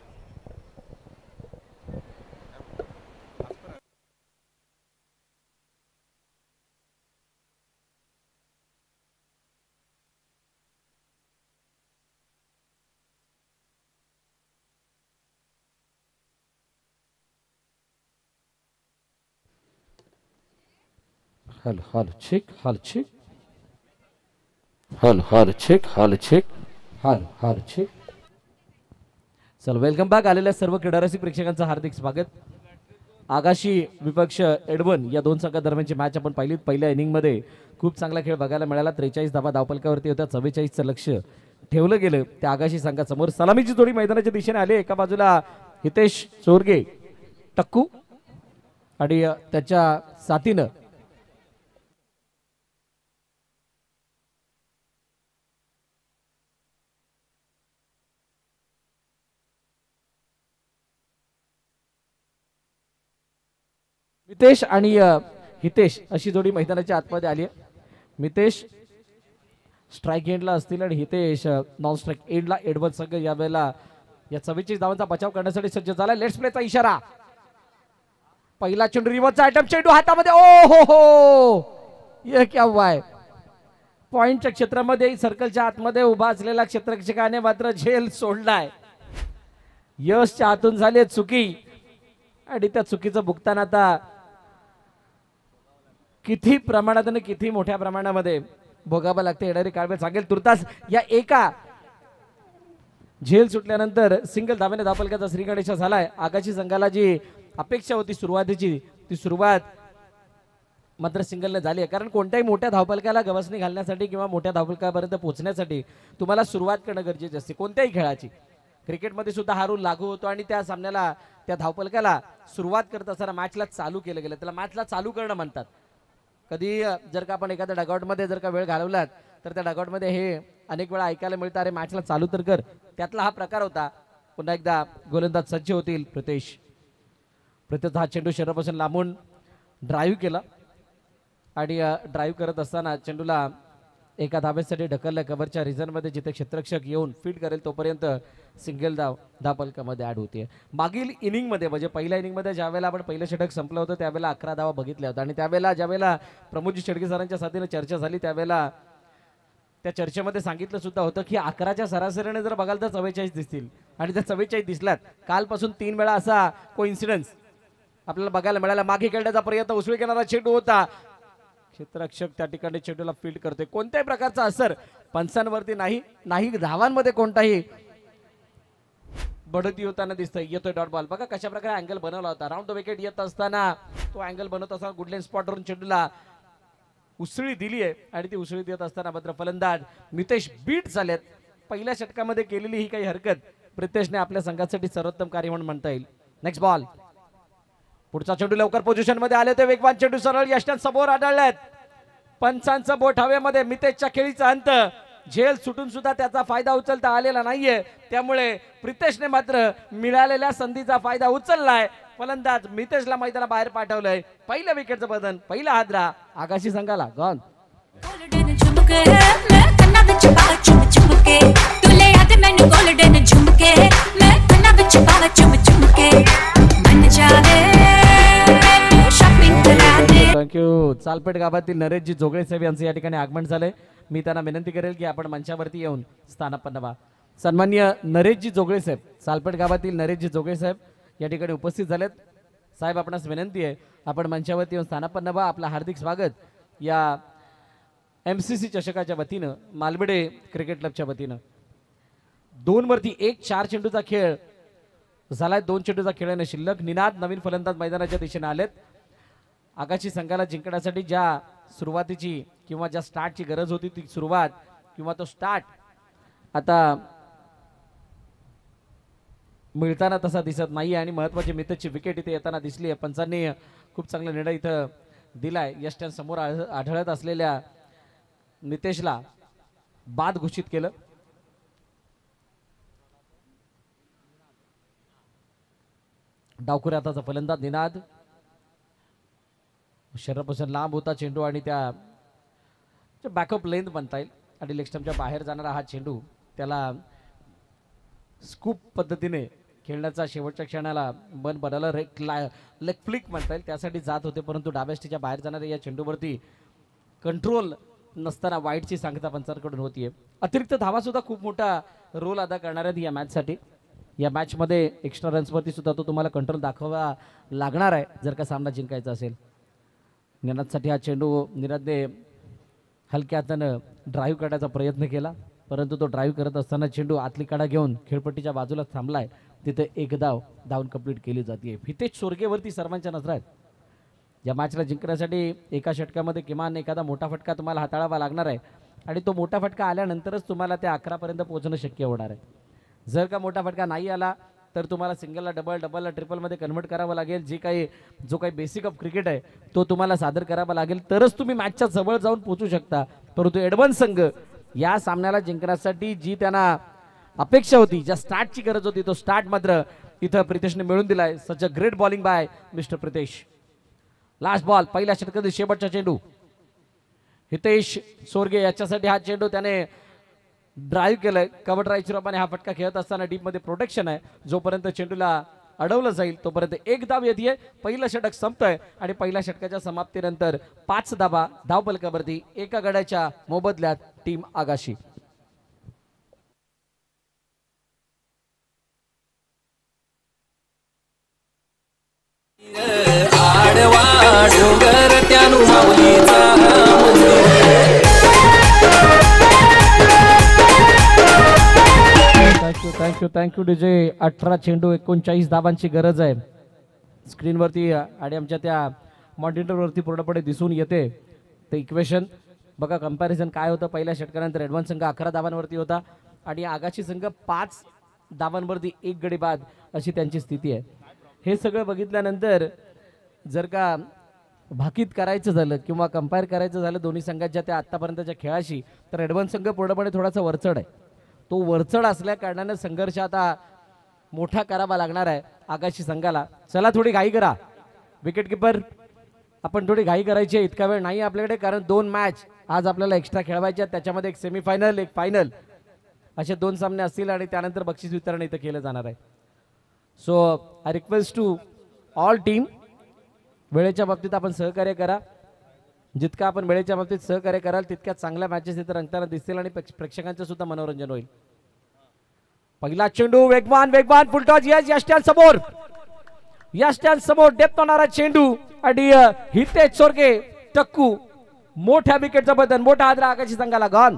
Hello check hello check. चल वेलकम बॅक. आलेल्या सर्व क्रीडारसिक प्रेक्षकांचं हार्दिक स्वागत. आगाशी विपक्ष एडवन या 2 संघादरम्यानची मॅच आपण पाहिलीत. पहिल्या इनिंगमध्ये खूप चांगला खेळ बघायला मिळाला. 43 धावा धावफलकावरती होत्या. 44चं लक्ष ठेवलं गेलं त्या आगाशी संघासमोर. सलामीची जोडी मैदानाच्या दिशेने आली. एका बाजूला हितेश चोरगे टक्कू आणि त्याच्या साथीनं मितेश आणि हितेश अशी जोडी मैदानाच्या आतमध्ये आली आहे. मितेश स्ट्राईक एंडला असतील आणि हितेश नॉन स्ट्राईक एंडला. एडवन संघ यावेळेला या 44 धावांचा बचाव करण्यासाठी सज्ज झाला. लेट्स प्लेचा इशारा. पहिला चेंडू रिव्हर्सचा अटेम्प्ट. चेंडू हातामध्ये. ओ हो हो, ये क्या हुआ है. पॉइंटच्या क्षेत्रामध्ये सर्कलच्या आतमध्ये उभा असलेल्या क्षेत्ररक्षकाने मात्र झेल सोडलाय. यशच्या हातून झाली चुकी आणि त्या चुकीचं भुगतान आता किती प्रमाणात आणि किती मोठ्या प्रमाणामध्ये भोगावं लागते येणारी काळ सांगेल. तुर्तास या एका झेल सुटल्यानंतर सिंगल धाव्याने धावफलकाचा श्रीगणेश झालाय. आगाशी संघाला जी अपेक्षा होती सुरुवातीची ती सुरुवात मात्र सिंगलने झाली आहे. कारण कोणत्याही मोठ्या धावफलकाला गवसणी घालण्यासाठी किंवा मोठ्या धावफलकापर्यंत पोहोचण्यासाठी तुम्हाला सुरुवात करणं गरजेचे असते कोणत्याही खेळाची. क्रिकेटमध्ये सुद्धा हा रूल लागू होतो आणि त्या सामन्याला त्या धावफलकाला सुरुवात करत असताना मॅचला चालू केलं गेलं. त्याला मॅचला चालू करणं म्हणतात. कधी जर का आपण एखाद्या डगआउटमध्ये जर का वेळ घालवलात तर त्या डगआउटमध्ये हे अनेक वेळा ऐकायला मिळतं, अरे मॅचला चालू तर कर. त्यातला हा प्रकार होता. पुन्हा एकदा गोलंदाज सज्ज होतील. प्रत्येश हा चेंडू शरीरापासून लांबून ड्राईव्ह केला आणि ड्राईव्ह करत असताना चेंडूला एका धाब्यासाठी ढकलल्या कव्हरच्या रिझनमध्ये. जिथे क्षेत्ररक्षक येऊन फीट करेल तोपर्यंत सिंगल धावफलकामध्ये ॲड होते. मागील इनिंगमध्ये म्हणजे पहिल्या इनिंगमध्ये ज्यावेळेला आपण पहिलं षटक संपलं होतं त्यावेळेला 11 धावा बघितल्या होत्या आणि त्यावेळेला ज्यावेळेला प्रमोदजी शेडगे सरांच्या साथीने चर्चा झाली त्यावेळेला त्या चर्चेमध्ये सांगितलं सुद्धा होतं की 11च्या सरासरीने जर बघाल तर 44 दिसतील आणि त्या 44 दिसल्यात. कालपासून 3 वेळा असा कोइन्सिडन्स आपल्याला बघायला मिळाला. मागे खेळण्याचा प्रयत्न, उसळी घेणारा चेंडू होता. क्षेत्ररक्षक त्या ठिकाणी चेंडूला फील्ड करते. कोणत्याही प्रकारचा असर पंचांवरती नाही धावांमध्ये कोणताही बढती होताना दिसतंय. येतोय डॉट बॉल. बघा कशा प्रकारे अँगल बनवला होता. राऊंड द विकेट येत असताना तो अँगल बनवत असताना गुडलेन स्पॉटवरून चेंडूला उसळी दिली आहे आणि ती उसळी देत असताना मात्र फलंदाज मितेश बीट झालेत. पहिल्या षटकामध्ये केलेली ही काही हरकत प्रितेशने आपल्या संघासाठी सर्वोत्तम कार्य म्हणून म्हणता येईल. Next ball. पुढचा चेंडू लवकर पोझिशन मध्ये आले ते वेगवान चेंडू सरळ यष्ट्यांसमोर आढळलेत. पंचांचं बोट हवेमध्ये. मितेशच्या खेळीचा अंत. झेल सुटून सुद्धा त्याचा फायदा उचलता आलेला नाहीये. त्यामुळे प्रितेशने मात्र मिळालेल्या संधीचा फायदा उचललाय. फलंदाज मितेशला मैदानाबाहेर पाठवलंय. पहिल्या विकेटचं बदन, पहिला हादरा आकाशी संघाला. गॉन. गोल्डन झुमके मैं कन्ना विच पा चुम चुमके तुले याद मैनू गोल्डन झुमके मैं कन्ना विच पा चुम चुमके मन जावे शॉपिंग करा दे. थँक्यू. चालपेट गावातील नरेशजी जोगळे साहेब यांचं या ठिकाणी आगमन झालंय. मी त्यांना विनंती करेल की आपण मंचावरती येऊन स्थानापन्न व्हा. सन्माननीय नरेशजी जोगळे साहेब, चालपेट गावातील नरेशजी जोगळे साहेब या ठिकाणी उपस्थित झालेत. साहेब आपणास विनंती आहे आपण मंचावरती येऊन स्थानापन्न व्हा. आपलं हार्दिक स्वागत या MCC चषकाच्या वतीनं, मालबेडे क्रिकेट क्लबच्या वतीनं. 2 वरती 1, 4 चेंडूचा खेळ झालाय. 2 चेंडूचा खेळाने शिल्लक. निनाद नवीन फलंदाज मैदानाच्या दिशेने आलेत. आगाशी संघाला जिंकण्यासाठी ज्या सुरुवातीची किंवा ज्या स्टार्टची गरज होती ती सुरुवात किंवा तो स्टार्ट आता मिळताना तसा दिसत नाही आणि महत्वाची मितेशची विकेट इथे येताना दिसली आहे. पंचांनी खूप चांगला निर्णय इथं दिलाय. यष्ट्यांसमोर आढळत असलेल्या मितेशला बाद घोषित केलं. डावखुऱ्या हाताचा फलंदाज निनाद. शरीरापासून लांब होता चेंडू आणि त्या बॅकअप लेंथ म्हणता येईल आणि लेग स्टंपच्या बाहेर जाणारा हा चेंडू त्याला स्कूप पद्धतीने खेळण्याचा शेवटच्या क्षणाला मन बनायला लेग फ्लिक म्हणता येईल त्यासाठी जात होते. परंतु डाव्या स्टिच्या बाहेर जाणाऱ्या या चेंडूवरती कंट्रोल नसताना वाईटची सांगता पंचांकडून होतीये. अतिरिक्त धावा सुद्धा खूप मोठा रोल अदा करणार आहेत या मॅचसाठी. या मॅचमध्ये एक्स्ट्रा रन्सवरती सुद्धा तो तुम्हाला कंट्रोल दाखवा लागणार आहे जर का सामना जिंकायचा असेल. निनादसाठी हा चेंडू निनादने हलक्या हातानं ड्राईव्ह करण्याचा प्रयत्न केला परंतु तो ड्राईव्ह करत असताना चेंडू आतली कडा घेऊन खेळपट्टीच्या बाजूला थांबलाय. तिथे एक धाव कंप्लीट केली जाते. हितेश सोरगेवरती सर्वांच्या नजर आहेत. या मॅचला जिंकण्यासाठी एका षटकामध्ये किमान एखादा मोठा फटका तुम्हाला हाताळावा लागणार आहे आणि तो मोठा फटका आल्यानंतरच तुम्हाला त्या 11 पर्यंत पोहोचणं शक्य होणार आहे. जर का मोठा फटका नाही आला तर तुम्हाला सिंगलला डबलला ट्रिपलमध्ये कन्व्हर्ट करावं लागेल. जो काही बेसिक ऑफ क्रिकेट आहे तो तुम्हाला सादर करावा लागेल तरच तुम्ही मॅचच्या जवळ जाऊन पोहोचू शकता. परंतु एडवान्स संघ या सामन्याला जिंकण्यासाठी जी त्यांना अपेक्षा होती, ज्या स्टार्टची गरज होती तो स्टार्ट मात्र इथं प्रितेशने मिळून दिलाय. Such a great bowling by mister Pritesh. Last ball, पहिल्या षटकातील शेवटचा चेंडू. हितेश सोरगे याच्यासाठी हा चेंडू त्याने ड्राईव्ह केलंय. कव्हर ड्राईव्हच्या रूपाने हा फटका खेळत असताना डीप मध्ये प्रोटेक्शन आहे. जोपर्यंत चेंडूला अडवलं जाईल तोपर्यंत एक धाव येते. पहिलं षटक संपतंय आणि पहिल्या षटकाच्या समाप्तीनंतर 5 धावा धावफलकावरती एका गड्याच्या मोबदल्यात टीम आगाशी. Thank you DJ. 18 चेंडू 39 धावांची गरज आहे. स्क्रीनवरती आणि आमच्या त्या मॉनिटरवरती पूर्णपणे दिसून येते ते इक्वेशन. बघा कंपॅरिझन काय होतं. पहिल्या षटकानंतर ॲडव्हान्स संघ 11 धावांवरती होता आणि आगाशी संघ 5 धावांवरती 1 गडी बाद अशी त्यांची स्थिती आहे. हे सगळं बघितल्यानंतर जर का भाकीत करायचं झालं किंवा कंपेअर करायचं झालं दोन्ही संघाच्या त्या आत्तापर्यंतच्या खेळाशी तर ॲडव्हान्स संघ पूर्णपणे थोडासा वरचढ आहे. तो वरचढ असल्या कारणानं संघर्ष आता मोठा करावा लागणार आहे आगाशी संघाला. चला थोडी घाई करा विकेट किपर, आपण थोडी घाई करायची आहे. इतका वेळ नाही आपल्याकडे कारण 2 मॅच आज आपल्याला एक्स्ट्रा खेळवायचे आहेत. त्याच्यामध्ये एक सेमीफायनल एक फायनल असे 2 सामने असतील आणि त्यानंतर बक्षीस वितरण इथं केलं जाणार आहे. So I request to all team वेळेच्या बाबतीत आपण सहकार्य करा. जितका आपण वेळेच्या बाबतीत सहकार्य कराल तितक्या चांगल्या मॅचेस इथं रंगताना दिसतील आणि प्रेक्षकांचं सुद्धा मनोरंजन होईल. पहिला चेंडू वेगवान फुलटॉस यश यष्ट्यांसमोर या स्टँड समोर डेप्थ होणारा चेंडू आणि हितेश चोरगे टक्कू मोठ्या विकेटचं बदल, मोठा आदरा आकाशी संघाला गॉन.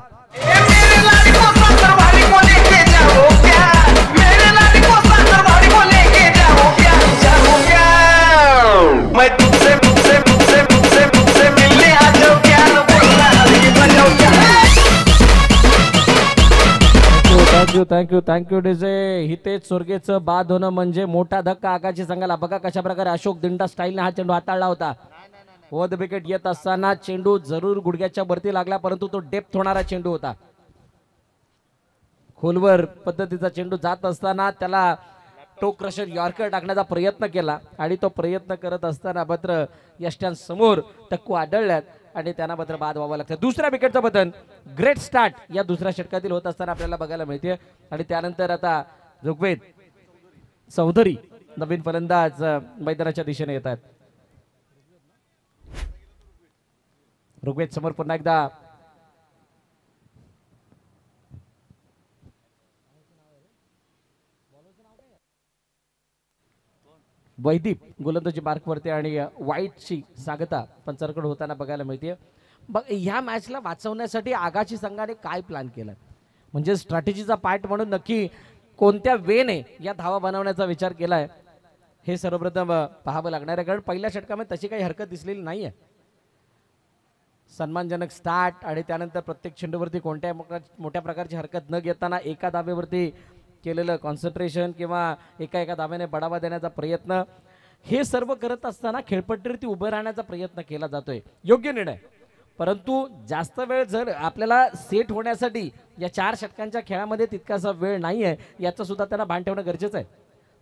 Thank you DJ. हितेश चोरगेचं बाद होणं म्हणजे मोठा धक्का आकाशी संघाला. बघा कशा प्रकारे अशोक दिंडा स्टाईलने हा चेंडू हाताळला होता. द विकेट येत असताना चेंडू जरूर गुडघ्याच्या वरती लागला, परंतु तो डेप्थ होणारा चेंडू होता. खोलवर पद्धतीचा चेंडू जात असताना त्याला टो क्रशर यॉर्कर टाकण्याचा प्रयत्न केला आणि तो प्रयत्न करत असताना मात्र यष्ट्यां समोर टक्कू आढळल्यात आणि त्यांना मात्र बाद व्हावं लागतं. दुसऱ्या विकेटचं पतन ग्रेट स्टार्ट या दुसऱ्या षटकातील होत असताना आपल्याला बघायला मिळते. आणि त्यानंतर आता ऋग्वेद चौधरी नवीन फलंदाज मैदानाच्या दिशेने येतात. ऋग्वेद समोर पुन्हा एकदा वैदीप गोलंदाजी मार्कवरती आणि वाईटची सांगता पंचांकडे होताना बघायला मिळते. बघ ह्या मॅचला वाचवण्यासाठी आगाशी संघाने काय प्लॅन केला, म्हणजे स्ट्रॅटेजीचा पार्ट म्हणून नक्की कोणत्या वेने या धावा बनवण्याचा विचार केलाय हे सर्वप्रथम पाहावं लागणार आहे. कारण पहिल्या षटकामध्ये तशी काही हरकत दिसलेली नाहीये. सन्मानजनक स्टार्ट आणि त्यानंतर प्रत्येक चेंडूवरती कोणत्या मोठ्या प्रकारची हरकत न घेताना एका धाब्यावरती केलेलं कॉन्सन्ट्रेशन किंवा एका धाब्याने बढावा देण्याचा प्रयत्न, हे सर्व करत असताना खेळपट्टीवरती उभं राहण्याचा प्रयत्न केला जातोय. योग्य निर्णय, परंतु जास्त वेळ जर आपल्याला सेट होण्यासाठी या 4 षटकांच्या खेळामध्ये तितकासा वेळ नाही आहे याचं सुद्धा त्यांना भान ठेवणं गरजेचं आहे.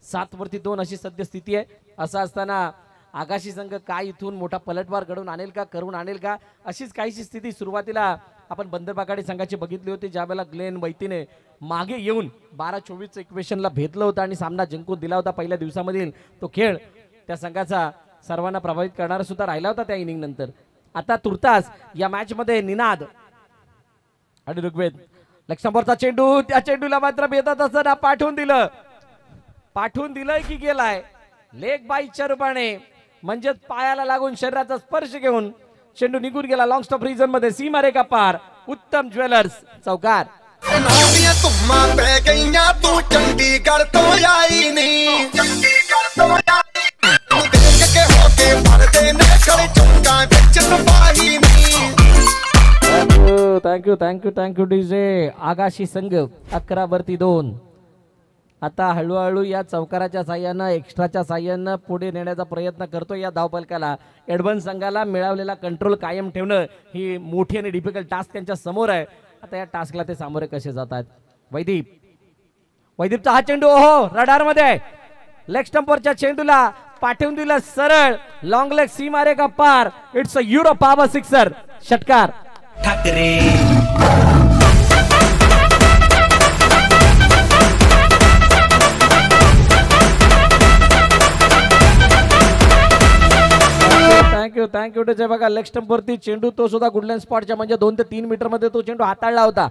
7-2 अशी सद्यस्थिती आहे. असं असताना आगाशी संघ काय इथून मोठा पलटवार घडवून आणेल का, करून आणेल का, अशीच काहीशी स्थिती सुरुवातीला आपण बंदरबागाडी संघाची बघितली होती, ज्यावेळेला ग्लेन वैतीने मागे येऊन 12-24 इक्वेशनला भेदलं होतं आणि सामना जिंकून दिला होता. पहिल्या दिवसामधील तो खेळ त्या संघाचा सर्वांना प्रभावित करणारा सुद्धा राहिला होता त्या इनिंग नंतर. आता तुर्तास या मॅच मध्ये निनाद आणि ऋग्वेद लक्ष्मणचा चेंडू, त्या चेंडूला मात्र भेदत असताना पाठवून दिलंय की गेलाय लेग बाईच्या रूपाने, म्हणजे पायाला लागून शरीराचा स्पर्श घेऊन चेंडू निघून गेला लॉंग स्टॉप रिजन मध्ये. सीमा रेखा पार. उत्तम ज्वेलर्स चौकार. Thank you DJ. आगाशी संघ 11-2. आता हळूहळू या चौकाराच्या साह्यानं, एक्स्ट्राच्या साह्यानं पुढे नेण्याचा प्रयत्न करतो या धावपलकाला. एडवन संघाला मिळालेला कंट्रोल कायम ठेवणं ही मोठी आणि डिफिकल्ट टास्क त्यांच्या समोर आहे. आता या टास्कला ते सामोरे कसे जातात. वैदीपचा हा चेंडू ओहो रडार मध्ये, लेग स्टंपवरच्या चेंडूला पाठवून दिलं सरळ लॉंग लेग, सीमा रेखा पार. It's a euro power sixer. षटकार. थँक्यू जे बघा लेग स्टंप वरती चेंडू, तो सुद्धा गुडलँड स्पॉटच्या म्हणजे 2 ते 3 मीटर मध्ये तो चेंडू हाताळला होता.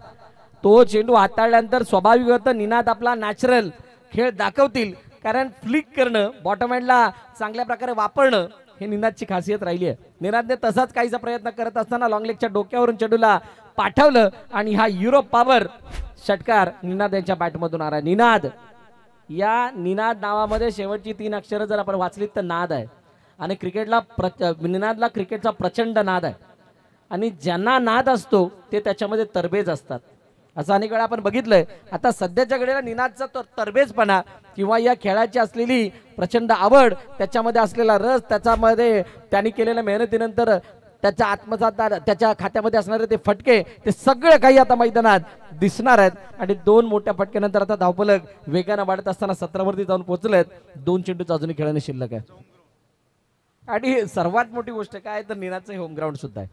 तो चेंडू हाताळल्यानंतर स्वाभाविक होतं निनाद आपला नॅचरल खेळ दाखवतील, कारण फ्लिक करणं, बॉटम हँडला चांगल्या प्रकारे वापरणं हे निनादची खासियत राहिली आहे. निनादने तसाच काहीसा प्रयत्न करत असताना लॉंग लेगच्या डोक्यावरून चेंडूला पाठवलं आणि हा युरोप पॉवर षटकार निनाद यांच्या बॅटमधून आला. निनाद, या निनाद नावामध्ये शेवटची 3 अक्षरं जर आपण वाचलीत तर नाद आहे. आणि निनादला क्रिकेटचा प्रचंड नाद आहे आणि ज्यांना नाद असतो ते त्याच्यामध्ये तरबेज असतात, असं अनेक वेळा आपण बघितलंय. आता सध्याच्या घडीला निनादचा तो तरबेजपणा किंवा या खेळाची असलेली प्रचंड आवड, त्याच्यामध्ये असलेला रस, त्याच्यामध्ये त्यांनी केलेल्या मेहनतीनंतर त्याच्या आत्मसात त्याच्या खात्यामध्ये असणारे ते फटके, ते सगळे काही आता मैदानात दिसणार आहेत. आणि 2 मोठ्या फटक्यानंतर आता धावफलक वेगानं वाढत असताना 17 वरती जाऊन पोहोचलेत. 2 चेंडूचा अजूनही खेळणे शिल्लक आहे. आणि सर्वात मोठी गोष्ट काय तर निनादचं होम ग्राउंड सुद्धा आहे.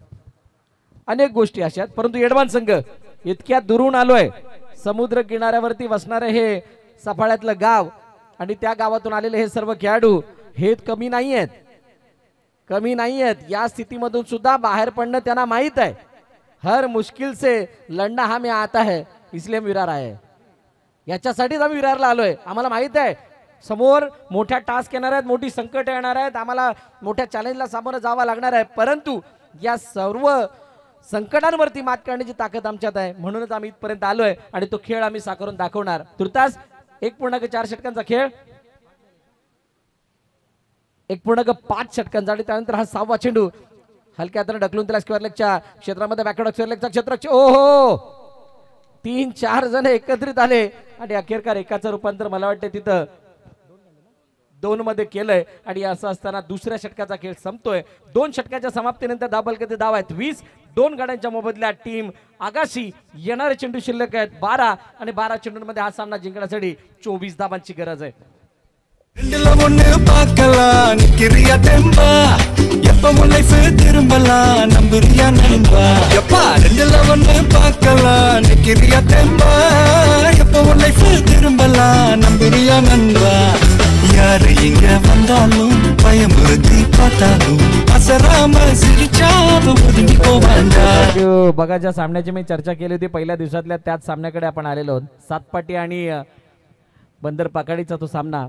अनेक गोष्टी अशा आहेत, परंतु एडवान संघ इतक्या दुरून आलोय. समुद्र किनाऱ्यावरती वसणारे हे सफाळ्यातलं गाव आणि त्या गावातून आलेले हे सर्व खेळाडू हे कमी नाही आहेत. या स्थितीमधून सुद्धा बाहेर पडणं त्यांना माहित आहे. हर मुश्किल से लढना हमें आता है, इसलिए हम विरार आए. याच्यासाठीच आम्ही विरारला आलोय. आम्हाला माहित आहे समोर मोठ्या टास्क येणार आहेत, मोठी संकट येणार आहेत, आम्हाला मोठ्या चॅलेंजला सामोरं जावं लागणार आहे, परंतु या सर्व संकटांवरती मात करण्याची ताकद आमच्यात आहे, म्हणूनच आम्ही इथपर्यंत आलोय आणि तो खेळ आम्ही साकारून दाखवणार. तुर्तास 1.4 षटकांचा खेळ, 1.5 षटकांचा आणि त्यानंतर हा 6वा चेंडू हलक्या हाताने ढकलून त्याला स्क्वेअर लेगच्या क्षेत्रामध्ये बॅकवर्ड स्क्वेअर लेगचा क्षेत्र. ओहो, 3-4 जण एकत्रित आले आणि अखेरकार एकाचं रूपांतर मला वाटतं तिथं 2 मध्ये केलंय आणि असं असताना दुसऱ्या षटकाचा खेळ संपतोय. 2 षटकाच्या समाप्तीनंतर धाबलकते धाव आहेत 20. 2 गड्यांच्या मोबदल्यात टीम आगाशी येणारे चेंडू शिल्लक आहेत 12 आणि 12 चेंडूंमध्ये हा सामना जिंकण्यासाठी 24 धावांची गरज आहे. யாரு இங்க வந்தாலும் பயமுறுத்தி பார்த்தாலும் அசராம சிரிச்சாலும் ஒதுங்கி போவாண்டா. बघा, ज्या सामन्याची मी चर्चा केली होती पहिल्या दिवसातल्या त्याच सामन्याकडे आपण आलेलो आहोत. सातपाटी आणि बंदर पाकाडीचा तो सामना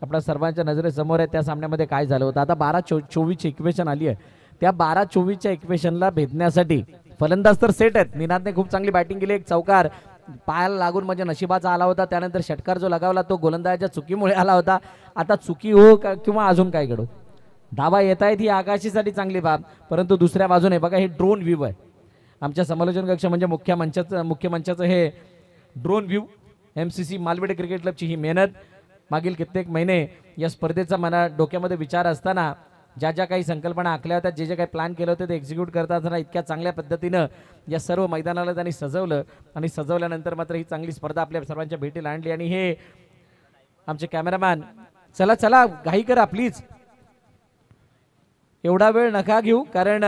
आपल्या सर्वांच्या नजरेसमोर आहे. त्या सामन्यामध्ये काय झालं होतं, आता 12-24 इक्वेशन आली आहे. त्या 12-24च्या इक्वेशनला भेदण्यासाठी फलंदाज तर सेट आहेत. निनादने खूप चांगली बॅटिंग केली, एक चौकार पायाला लागून म्हणजे नशिबाचा आला होता. त्यानंतर षटकार जो लगावला तो गोलंदाजाच्या चुकीमुळे आला होता. आता चुकी हो किंवा अजून काय घडो, धावा येत आहेत ही आकाशीसाठी चांगली बाब. परंतु दुसऱ्या बाजूने बघा, हे ड्रोन व्ह्यू आहे. आमच्या समालोचन कक्ष म्हणजे मुख्य मंचाचं हे drone view. MCC Malwade cricket क्लबची ही मेहनत मागील कित्येक महिने या स्पर्धेचा मना डोक्यामध्ये विचार असताना ज्या ज्या काही संकल्पना आखल्या होत्या, जे जे काही प्लॅन केलं होतं ते एक्झिक्यूट करत असताना इतक्या चांगल्या पद्धतीनं या सर्व मैदानाला त्यांनी सजवलं आणि सजवल्यानंतर मात्र ही चांगली स्पर्धा आपल्या सर्वांच्या भेटीला आणली. आणि हे आमचे कॅमेरामॅन, चला चला घाई करा प्लीज, एवढा वेळ नका घेऊ, कारण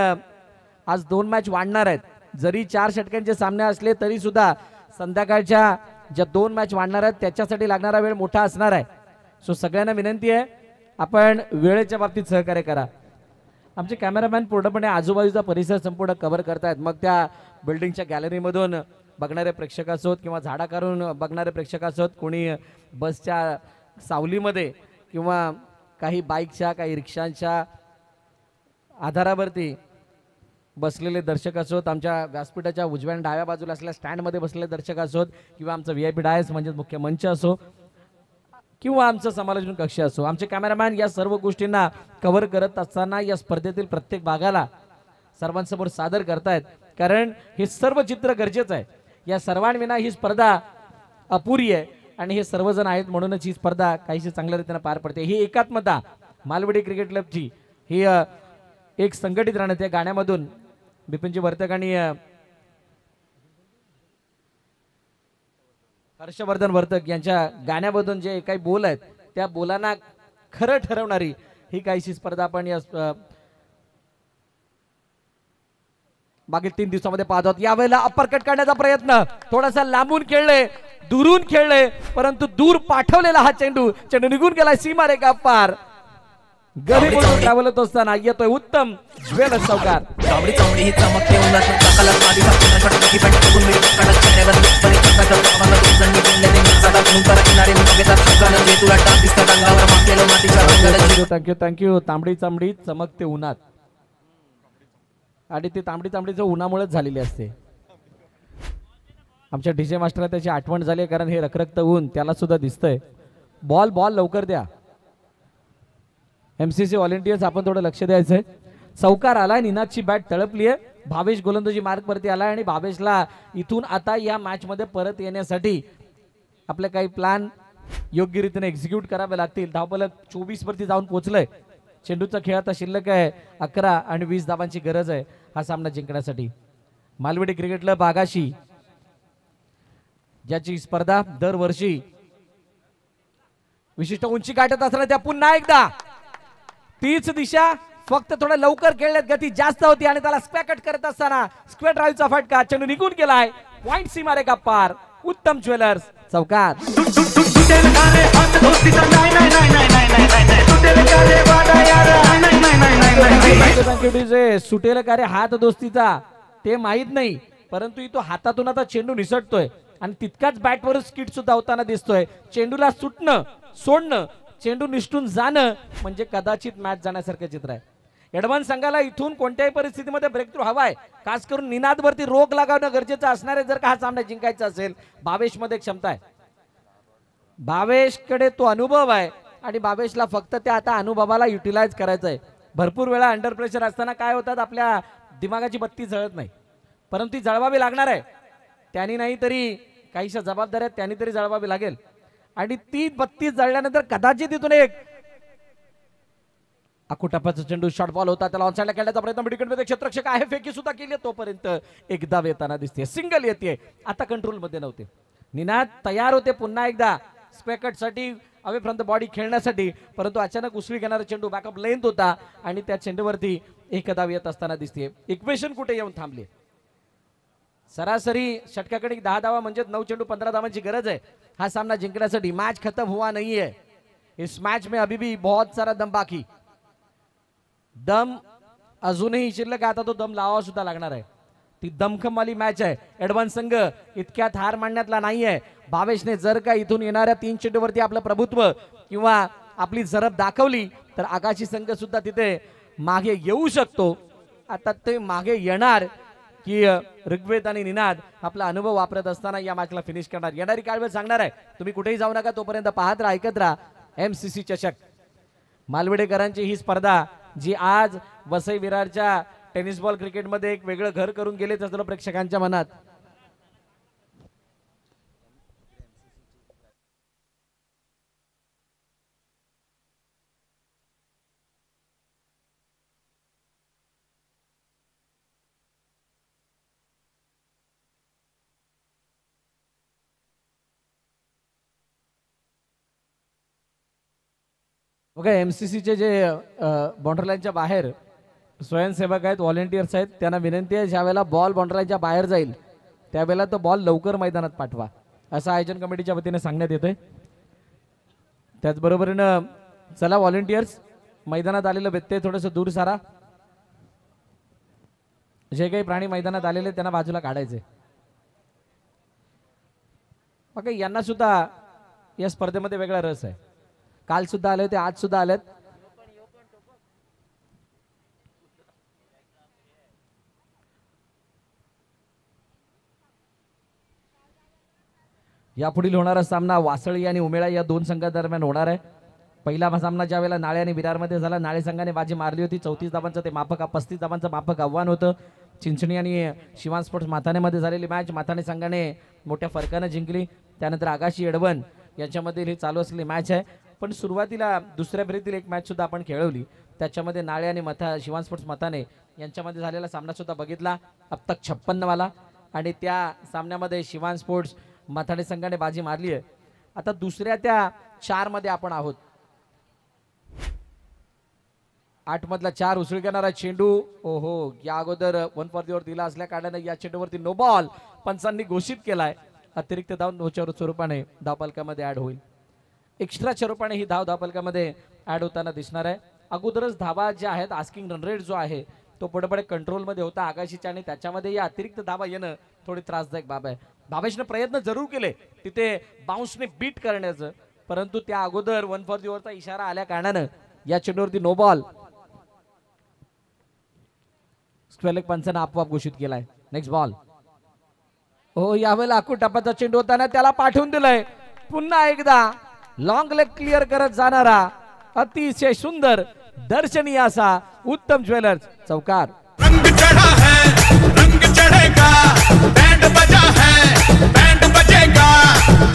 आज 2 मॅच वाढणार आहेत. जरी 4 षटकांचे सामने असले तरी सुद्धा संध्याकाळच्या ज्या 2 मॅच वाढणार आहेत त्याच्यासाठी लागणारा वेळ मोठा असणार आहे. सो सगळ्यांना विनंती आहे, आपण वेळेच्या बाबतीत सहकार्य करा. आमचे कॅमेरामॅन पूर्णपणे आजूबाजूचा परिसर संपूर्ण कव्हर करतायत. मग त्या बिल्डिंगच्या गॅलरीमधून बघणारे प्रेक्षक असोत किंवा झाडाकारून बघणारे प्रेक्षक असोत, कोणी बसच्या सावलीमध्ये किंवा काही बाईकच्या काही रिक्षांच्या आधारावरती बसलेले दर्शक असोत, आमच्या व्यासपीठाच्या उजव्या आणि डाव्या बाजूला असलेल्या स्टँडमध्ये बसलेले दर्शक असोत, किंवा आमचं VIP डायस म्हणजे मुख्य मंच असो किंवा आमचं समालोचन कक्ष असो, आमचे कॅमेरामॅन या सर्व गोष्टींना कव्हर करत असताना या स्पर्धेतील प्रत्येक भागाला सर्वांसमोर सादर करतायत. कारण हे सर्व चित्र गरजेचं आहे. या सर्वांविना ही स्पर्धा अपुरी आहे आणि हे सर्वजण आहेत म्हणूनच ही स्पर्धा काहीशी चांगल्या रीतीने पार पडते. ही एकात्मता मालवडी क्रिकेट क्लबची ही एक संघटित राहणं, त्या गाण्यामधून बिपिनजी वर्तक आणि हर्षवर्धन वर्तक यांच्या गाण्यामधून जे काही बोल आहेत त्या बोलांना खरं ठरवणारी ही काहीशी स्पर्धा आपण या मागील 3 दिवसामध्ये पाहत आहोत. यावेळेला अप्परकट काढण्याचा प्रयत्न, थोडासा लांबून खेळले, दुरून खेळले, परंतु दूर पाठवलेला हा चेंडू निघून गेला सीमारेखा पार. गरीबोलून ट्रॅव्हलत असताना येतोय उत्तम ज्वेलर्स चौकार. चावडी चावडी ही चमकते उन्हात चाकाला मादी सापडा फटकी पण बघून मी कडक चेहऱ्यावर बरे चक्का आम्हाला दोघांनी केले ते सदा नंतर किनारे मुकेचा सगळं जे तुला टाक दिसतात अंगावर मागलेलं मातीच्या रंगाला. थँक्यू. तांबडी चांबडी चमकते उन्हात, आणि ती तांबडी चांबडीचं उन्हामुळेच झालेली असते. आमच्या DJ मास्टरला त्याची आठवण झाली, कारण हे रखरखत ऊन त्याला सुद्धा दिसतंय. बॉल लवकर द्या. MCC व्हॉलेंटियर्स आपण थोडं लक्ष द्यायचंय. चौकार आलाय, निनादची बॅट तळपली आहे, भावेश गोलंदाजी मार्ग वरती आलाय आणि भावेशला इथून आता या मॅच मध्ये परत येण्यासाठी आपले काही प्लॅन योग्य रीतीने एक्झिक्यूट करावे लागतील. धावफलक 24 वरती जाऊन पोहोचलंय. चेंडूचा खेळ आता शिल्लक आहे 11 आणि 20 धावांची गरज आहे हा सामना जिंकण्यासाठी. मालवडी क्रिकेट क्लब आगाशी, ज्याची स्पर्धा दरवर्षी विशिष्ट उंची गाठत असताना त्या पुन्हा एकदा तीच दिशा, फक्त थोडं लवकर खेळण्यात गती जास्त होती आणि त्याला स्क्वेअर कट करत असताना स्क्वेअर ड्राईव्हचा फटका, चेंडू निघून गेलाय. पॉइंट सीमारेखा पार. उत्तम ज्वेलर्स चौकार. सुटेल का रे हात दोस्तीचा ते माहित नाही, परंतु तो हातातून आता चेंडू निसटतोय आणि तितकाच बॅटवर स्किट सुद्धा होताना दिसतोय. चेंडूला सुटणं, सोडणं, चेंडू निष्ठून जाणं म्हणजे कदाचित मॅच जाण्यासारखं चित्र आहे. एडवान्स संघाला इथून कोणत्याही परिस्थितीमध्ये ब्रेक थ्रू हवाय. खास करून निनादवरती रोख लागावणं गरजेचं असणार आहे जर का हा सामना जिंकायचा असेल. भावेशमध्ये क्षमता आहे, भावेशकडे तो अनुभव आहे आणि भावेशला फक्त त्या आता अनुभवाला युटिलाइज करायचं आहे. भरपूर वेळा अंडर प्रेशर असताना काय होतात, आपल्या दिमागाची बत्ती जळत नाही, परंतु ती जळवावी लागणार आहे. त्यांनी नाही तरी काहीशा जबाबदाऱ्या त्यांनी तरी जळवावी लागेल आणि ती बत्ती जळल्यानंतर कदाचित तिथून एक अकुटप्पाचा चेंडू शॉर्ट बॉल होता, त्याला ऑनसाइडला खेळण्याचा प्रयत्न मिडविकेटमध्ये क्षेत्ररक्षक आहे, फेकी सुद्धा केली, तोपर्यंत एक धाव येताना दिसते, सिंगल येते. आता कंट्रोल मध्ये नव्हते, निनाद तयार होते पुन्हा एकदा स्पेकट साठी अवे फ्रॉम द बॉडी खेळण्यासाठी, परंतु अचानक उसळी घेणारा चेंडू बॅकअप लेंथ होता आणि त्या चेंडूवरती एक धाव येत असताना दिसते. इक्वेशन कुठे येऊन थांबले. सरासरी षटकाकडे 10 धावा म्हणजे 9 चेंडू 15 धावांची गरज आहे हा सामना जिंकण्यासाठी. मैच खत्म हुआ नहीं है, इस मैच में अभी भी बहुत सारा दम बाकी, दम अजूनही शिल्लक, आता तो दम लावा सुद्धा लागणार आहे. ती दमखम वाली मॅच आहे. एडवान्स संघ इतक्यात हार मानण्यातला नाहीये. भावेशने जर का इथून येणाऱ्या 3 चेंडूवरती आपलं प्रभुत्व किंवा आपली जरब दाखवली तर आकाशी संघ सुद्धा तिथे मागे येऊ शकतो. आता ते मागे येणार की ऋग्वेद आणि निनाद आपला अनुभव वापरत असताना या मॅचला फिनिश करणार. येणारी काळ वेळ सांगणार आहे. तुम्ही कुठेही जाऊ नका, तोपर्यंत पाहत राहा, ऐकत राहा MCC चषक. मालवडेकरांची ही स्पर्धा जी आज वसई विरारच्या टेनिस बॉल क्रिकेटमध्ये एक वेगळं घर करून गेलेच असलं प्रेक्षकांच्या मनात. बघा MCCचे जे बाउंड्री लाईनच्या बाहेर स्वयंसेवक आहेत, व्हॉलेंटियर्स आहेत, त्यांना विनंती आहे ज्यावेळेला बॉल बाउंड्री लाईनच्या बाहेर जाईल त्यावेळेला तो बॉल लवकर मैदानात पाठवा असं आयोजन कमिटीच्या वतीने सांगण्यात येतंय. त्याचबरोबरीनं चला व्हॉलेंटियर्स मैदानात आलेलं व्यत्यय थोडंसं दूर सारा. जे काही प्राणी मैदानात आलेले त्यांना बाजूला काढायचे. बघा यांना सुद्धा या स्पर्धेमध्ये वेगळा रस आहे. काल सुद्धा आले होते, आज सुद्धा आलेत. यापुढील होणारा सामना वासळी आणि उमेळा या 2 संघादरम्यान होणार आहे. पहिला सामना ज्या वेळेला नाळे आणि विरारमध्ये झाला, नाळे संघाने बाजी मारली होती. 34 धावांचं ते माफक 35 धावांचं माफक आव्हान होतं. चिंचणी आणि शिवान स्पोर्ट्स माथानेमध्ये झालेली मॅच माथाने संघाने मोठ्या फरकानं जिंकली. त्यानंतर आगाशी एडवन यांच्यामध्ये ही चालू असलेली मॅच आहे. पण सुरुवातीला दुसऱ्या फेरीतील एक मॅच सुद्धा आपण खेळवली, त्याच्यामध्ये नाळे आणि शिवान स्पोर्ट्स मथाने यांच्यामध्ये झालेला सामना सुद्धा बघितला. अब तक 56 वाला आणि त्या सामन्यामध्ये शिवान स्पोर्ट्स मथाने संघाने बाजी मारली आहे. आता दुसऱ्या त्या 4 मध्ये आपण आहोत. 8 मधला 4 उसळी घेणारा चेंडू, ओहो, या अगोदर 1 फॉर दी ओव्हर दिला असल्या कारणाने या चेंडूवरती नो बॉल पंचांनी घोषित केलाय. अतिरिक्त धाव नोच्या स्वरूपाने धावफलकामध्ये ऍड होईल. एक्स्ट्रा स्वरूपाने ही धाव धावफलकामध्ये ऍड होताना दिसणार आहे. अगोदरच धावा ज्या आहेत, आस्किंग रन रेट जो आहे तो पुढे कंट्रोलमध्ये होता आकाशीच्या आणि त्याच्यामध्ये या अतिरिक्त धावा येणं थोडी त्रासदायक बाब आहे. भावेशने प्रयत्न जरूर केले तिथे बाउन्सने बीट करण्याचं, परंतु त्या अगोदर 1 फॉर दी ओव्हरचा इशारा आल्या कारणानं या चेंडूवरती नो बॉल स्क्वेअर पंचांना आपोआप घोषित केलाय. Next ball. हो, यावेळेला अकुटप्पाचा चेंडू होताना त्याला पाठवून दिलंय. पुन्हा एकदा लॉंग लेग क्लिअर करत जाणारा अतिशय सुंदर दर्शनीय असा उत्तम ज्वेलर्स चौकार. रंग चढ़ा है, रंग चढ़ेगा, बैंड बजा है, बैंड बजेगा,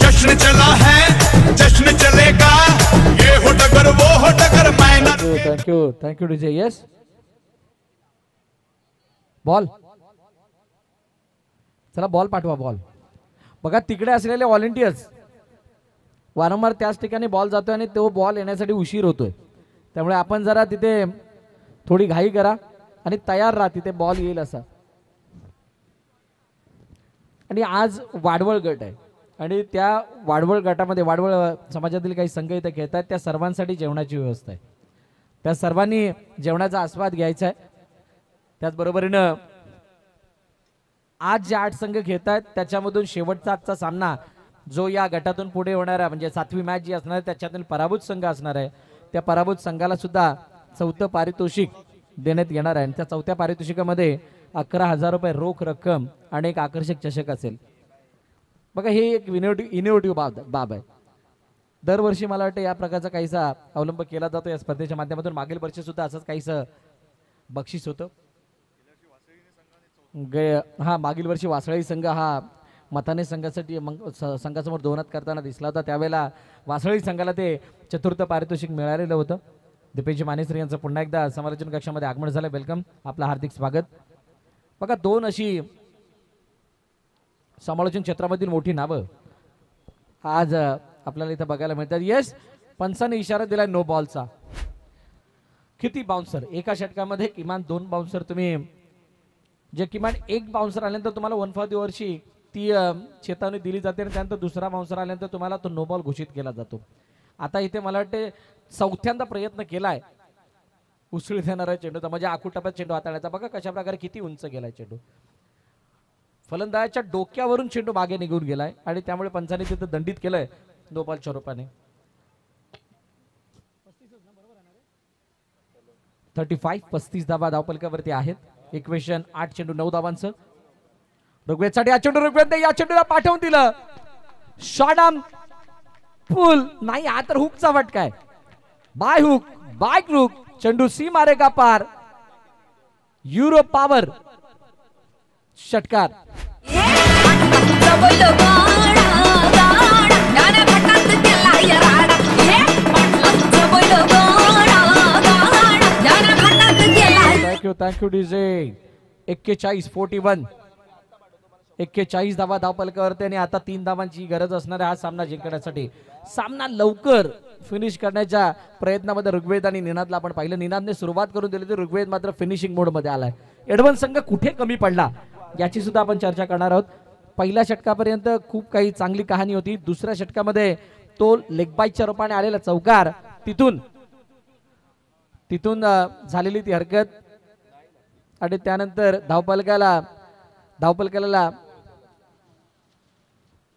जश्न चला है, जश्न चलेगा, ये हो टगर वो हो टगर मैना. Thank you DJ. Yes, ball. चला बॉल पाठवा. बॉल बघा, तिकडे असलेले व्हॉलेंटियर्स वारंवार त्याच ठिकाणी बॉल जातोय आणि तो बॉल येण्यासाठी उशीर होतोय. त्यामुळे आपण जरा तिथे थोडी घाई करा आणि तयार राहा, तिथे बॉल येईल असा. आणि आज वाडवळ गट आहे आणि त्या वाडवळ गटामध्ये वाडवळ समाजातील काही संघ इथे खेळतात. त्या सर्वांसाठी जेवणाची व्यवस्था आहे. त्या सर्वांनी जेवणाचा आस्वाद घ्यायचा आहे. त्याचबरोबरीनं आज जे 8 संघ खेळतात त्याच्यामधून शेवटचा आजचा सामना जो या गटातून पुढे होणारा म्हणजे 7वी मॅच जी असणार आहे त्याच्यातील पराभूत संघ असणार आहे त्या पराभूत संघाला सुद्धा 4थं पारितोषिक देण्यात येणार आहे आणि त्या 4थ्या पारितोषिकामध्ये 11,000 रुपये रोख रक्कम आणि एक आकर्षक चषक असेल. बघा हे एक इनोव्हेटिव्ह बाब आहे. दरवर्षी मला वाटतं या प्रकारचा काहीसा अवलंब केला जातो या स्पर्धेच्या माध्यमातून. मागील वर्षी सुद्धा असंच काहीसं बक्षीस होतं. मागील वर्षी वासळी संघ हा मताने संघासाठी संघासमोर दोनात करताना दिसला होता. त्यावेळेला वासळी संघाला ते 4th पारितोषिक मिळालेलं होतं. दीपेश मानेसर यांचं पुन्हा एकदा समालोचन कक्षामध्ये आगमन झालं. वेलकम, आपलं हार्दिक स्वागत. बघा 2 अशी समालोचन क्षेत्रामधील मोठी नावं आज आपल्याला इथं बघायला मिळतात. येस, पंचाने इशारा दिला नो बॉलचा. किती बाउन्सर एका षटकामध्ये? किमान 2 बाउन्सर तुम्ही जे किमान 1 बाउन्सर आल्यानंतर तुम्हाला 1 फॉर द ओव्हरची ती चेतावणी दिली जाते आणि त्यानंतर दुसरा बाउन्सर आल्यानंतर तुम्हाला तो नो बॉल घोषित केला जातो. आता इथे मला वाटते 4थ्यांदा प्रयत्न केलाय उसळी देणारा चेंडूचा म्हणजे आखूटप्यात चेंडू हाताळण्याचा. बघा कशा प्रकारे किती उंच गेलाय चेंडू. फलंदाजाच्या डोक्यावरून चेंडू मागे निघून गेलाय आणि त्यामुळे पंचाने तिथं दंडित केलंय नो बॉलच्या रूपाने. 35 धावा धावपलकावरती आहेत. इक्वेशन 8 चेंडू 9 धावांचं. ऋग्वेदसाठी या चेंडू ऋग्वेदने या चेंडूला पाठवून दिलं. शॉट आर्म पुल नाही, हा तर हुकचा फटका आहे. बाय हुक चेंडू सी मारेगा पार. युरो पॉवर षटकार. Thank you DJ. 41 धावा धावपलकावरती आणि आता 3 धावांची गरज असणार आहे हा सामना जिंकण्यासाठी. सामना लवकर फिनिश करण्याच्या प्रयत्नामध्ये ऋग्वेद आणि निनादला आपण पाहिलं. निनादने सुरुवात करून दिली तर ऋग्वेद मात्र फिनिशिंग मोड मध्ये आलाय. एडव्हान्स संघ कुठे कमी पडला याची सुद्धा आपण चर्चा करणार आहोत. पहिल्या षटकापर्यंत खूप काही चांगली कहाणी होती. दुसऱ्या षटकामध्ये तो लेगबाईच्या रूपाने आलेला चौकार तिथून झालेली ती हरकत आणि त्यानंतर धावपलकाला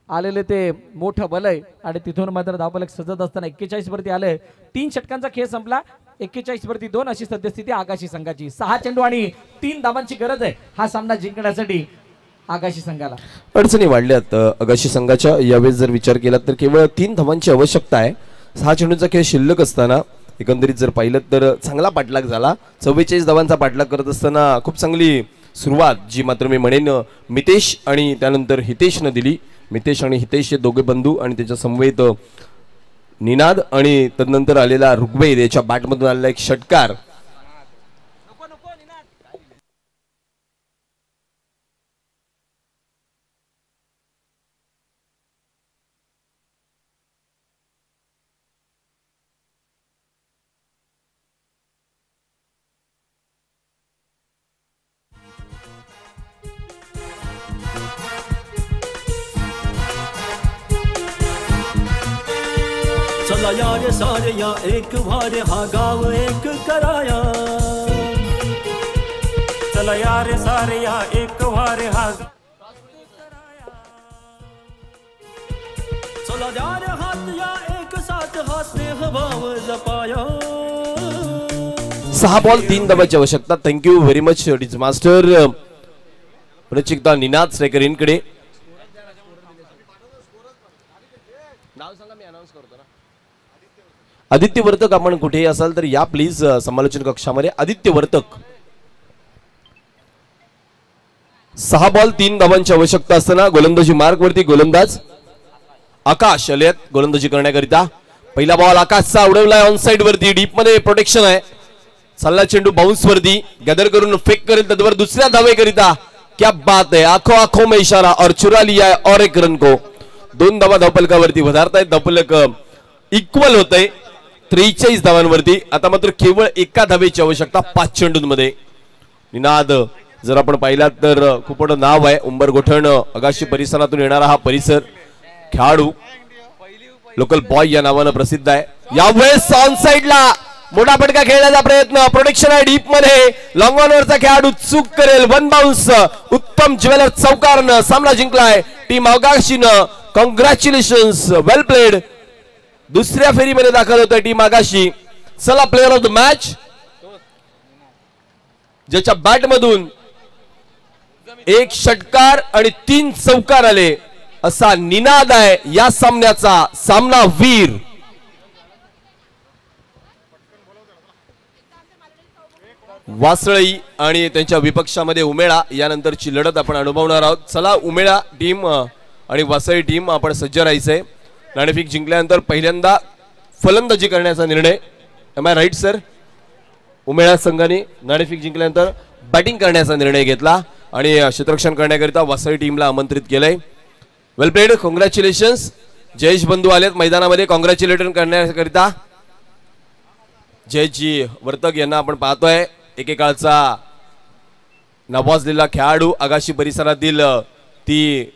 आलेले ते मोठं बलय आणि तिथून मात्र धावपलक सजत असताना 41 वरती आले. 3 षटकांचा खेळ संपला. 41 वरती 2 अशी सद्यस्थिती आकाशी संघाची. 6 चेंडू आणि 3 धावांची गरज आहे हा सामना जिंकण्यासाठी आकाशी संघाला. अडचणी वाढल्यात आकाशी संघाच्या. यावेळेस जर विचार केला तर केवळ 3 धावांची आवश्यकता आहे. 6 चेंडूचा खेळ शिल्लक असताना एकंदरीत जर पाहिलं तर चांगला पाठलाग झाला. 44 धावांचा पाठलाग करत असताना खूप चांगली सुरुवात जी मात्र मी म्हणेन मितेश आणि त्यानंतर हितेशनं दिली. मितेश आणि हितेश हे दोघे बंधू आणि त्याच्या समवेत निनाद आणि तदनंतर आलेला ऋग्वेद याच्या बॅटमधून आलेला एक षटकार. चला यार सारे या एक वारे हा गाव एक कराया. चला यार सारे या एक वारे हा चला यार हात या एक साथ हा स्नेह भाव जपाया. 6 बॉल 3 धावांची आवश्यकता. थँक्यू व्हेरी मच डिज मास्टर. पुनचिकता निनाद स्ट्रायकर इनकडे. आदित्य वर्तक आपण कुठेही असाल तर या प्लीज समालोचन कक्षामध्ये. आदित्य वर्तक. 6 बॉल 3 धावांची आवश्यकता असताना गोलंदाजी मार्क वरती गोलंदाज आकाश आलेत गोलंदाजी करण्याकरिता. पहिला बॉल आकाशचा उडवलाय ऑन साइड वरती. डीप मध्ये प्रोटेक्शन आहे. चालला चेंडू बाउन्स वरती. गदर करून फेक करेल तदवर दुसऱ्या धावेकरिता. क्या बात है. आखो में इशारा और चुरा लिया है और एक रन को. 2 धावा धावपलकावरती વધારतायत. धावपलक इक्वल होतंय 43 धावांवरती. आता मात्र केवळ 1 धावेची आवश्यकता 5 चेंडूंमध्ये. निनाद जर आपण पाहिलात तर खूप मोठं नाव आहे. उंबर गोठण आगाशी परिसरातून येणारा हा परिसर खेळाडू लोकल बॉय या नावानं प्रसिद्ध आहे. यावेळेस ऑन साइडला मोठा फटका खेळण्याचा प्रयत्न. प्रोटेक्शन आहे डीप मध्ये. लॉंग ऑन वरचा खेळाडू चूक करेल. 1 बाउन्स. उत्तम ज्वेलर चौकारनं सामना जिंकलाय टीम आगाशीनं. कॉंग्रॅच्युलेशन्स, वेल प्लेड. दुसऱ्या फेरीमध्ये दाखल होत टीम आगाशी. चला प्लेअर ऑफ द मॅच ज्याच्या बॅट मधून 1 षटकार आणि 3 चौकार आले असा निनाद आहे या सामन्याचा. सामना वीर. वासळई आणि त्यांच्या विपक्षामध्ये उमेळा यानंतरची लढत आपण अनुभवणार आहोत. चला उमेळा टीम आणि वासळी टीम आपण सज्ज राहायचंय. नाणेफेक जिंकल्यानंतर पहिल्यांदा फलंदाजी करण्याचा निर्णय. Am I right sir? Umela संघाने नाणेफेक जिंकल्यानंतर बॅटिंग करण्याचा निर्णय घेतला आणि क्षेत्ररक्षण करण्याकरिता वासळी टीमला आमंत्रित केलंय. वेल प्लेड, कॉंग्रॅच्युलेशन्स. जयेश बंधू आलेत मैदानामध्ये कॉंग्रॅच्युलेट करण्याकरिता. जयेशजी वर्तक यांना आपण पाहतोय. एकेकाळचा नावाजलेला खेळाडू, आगाशी परिसरातील ती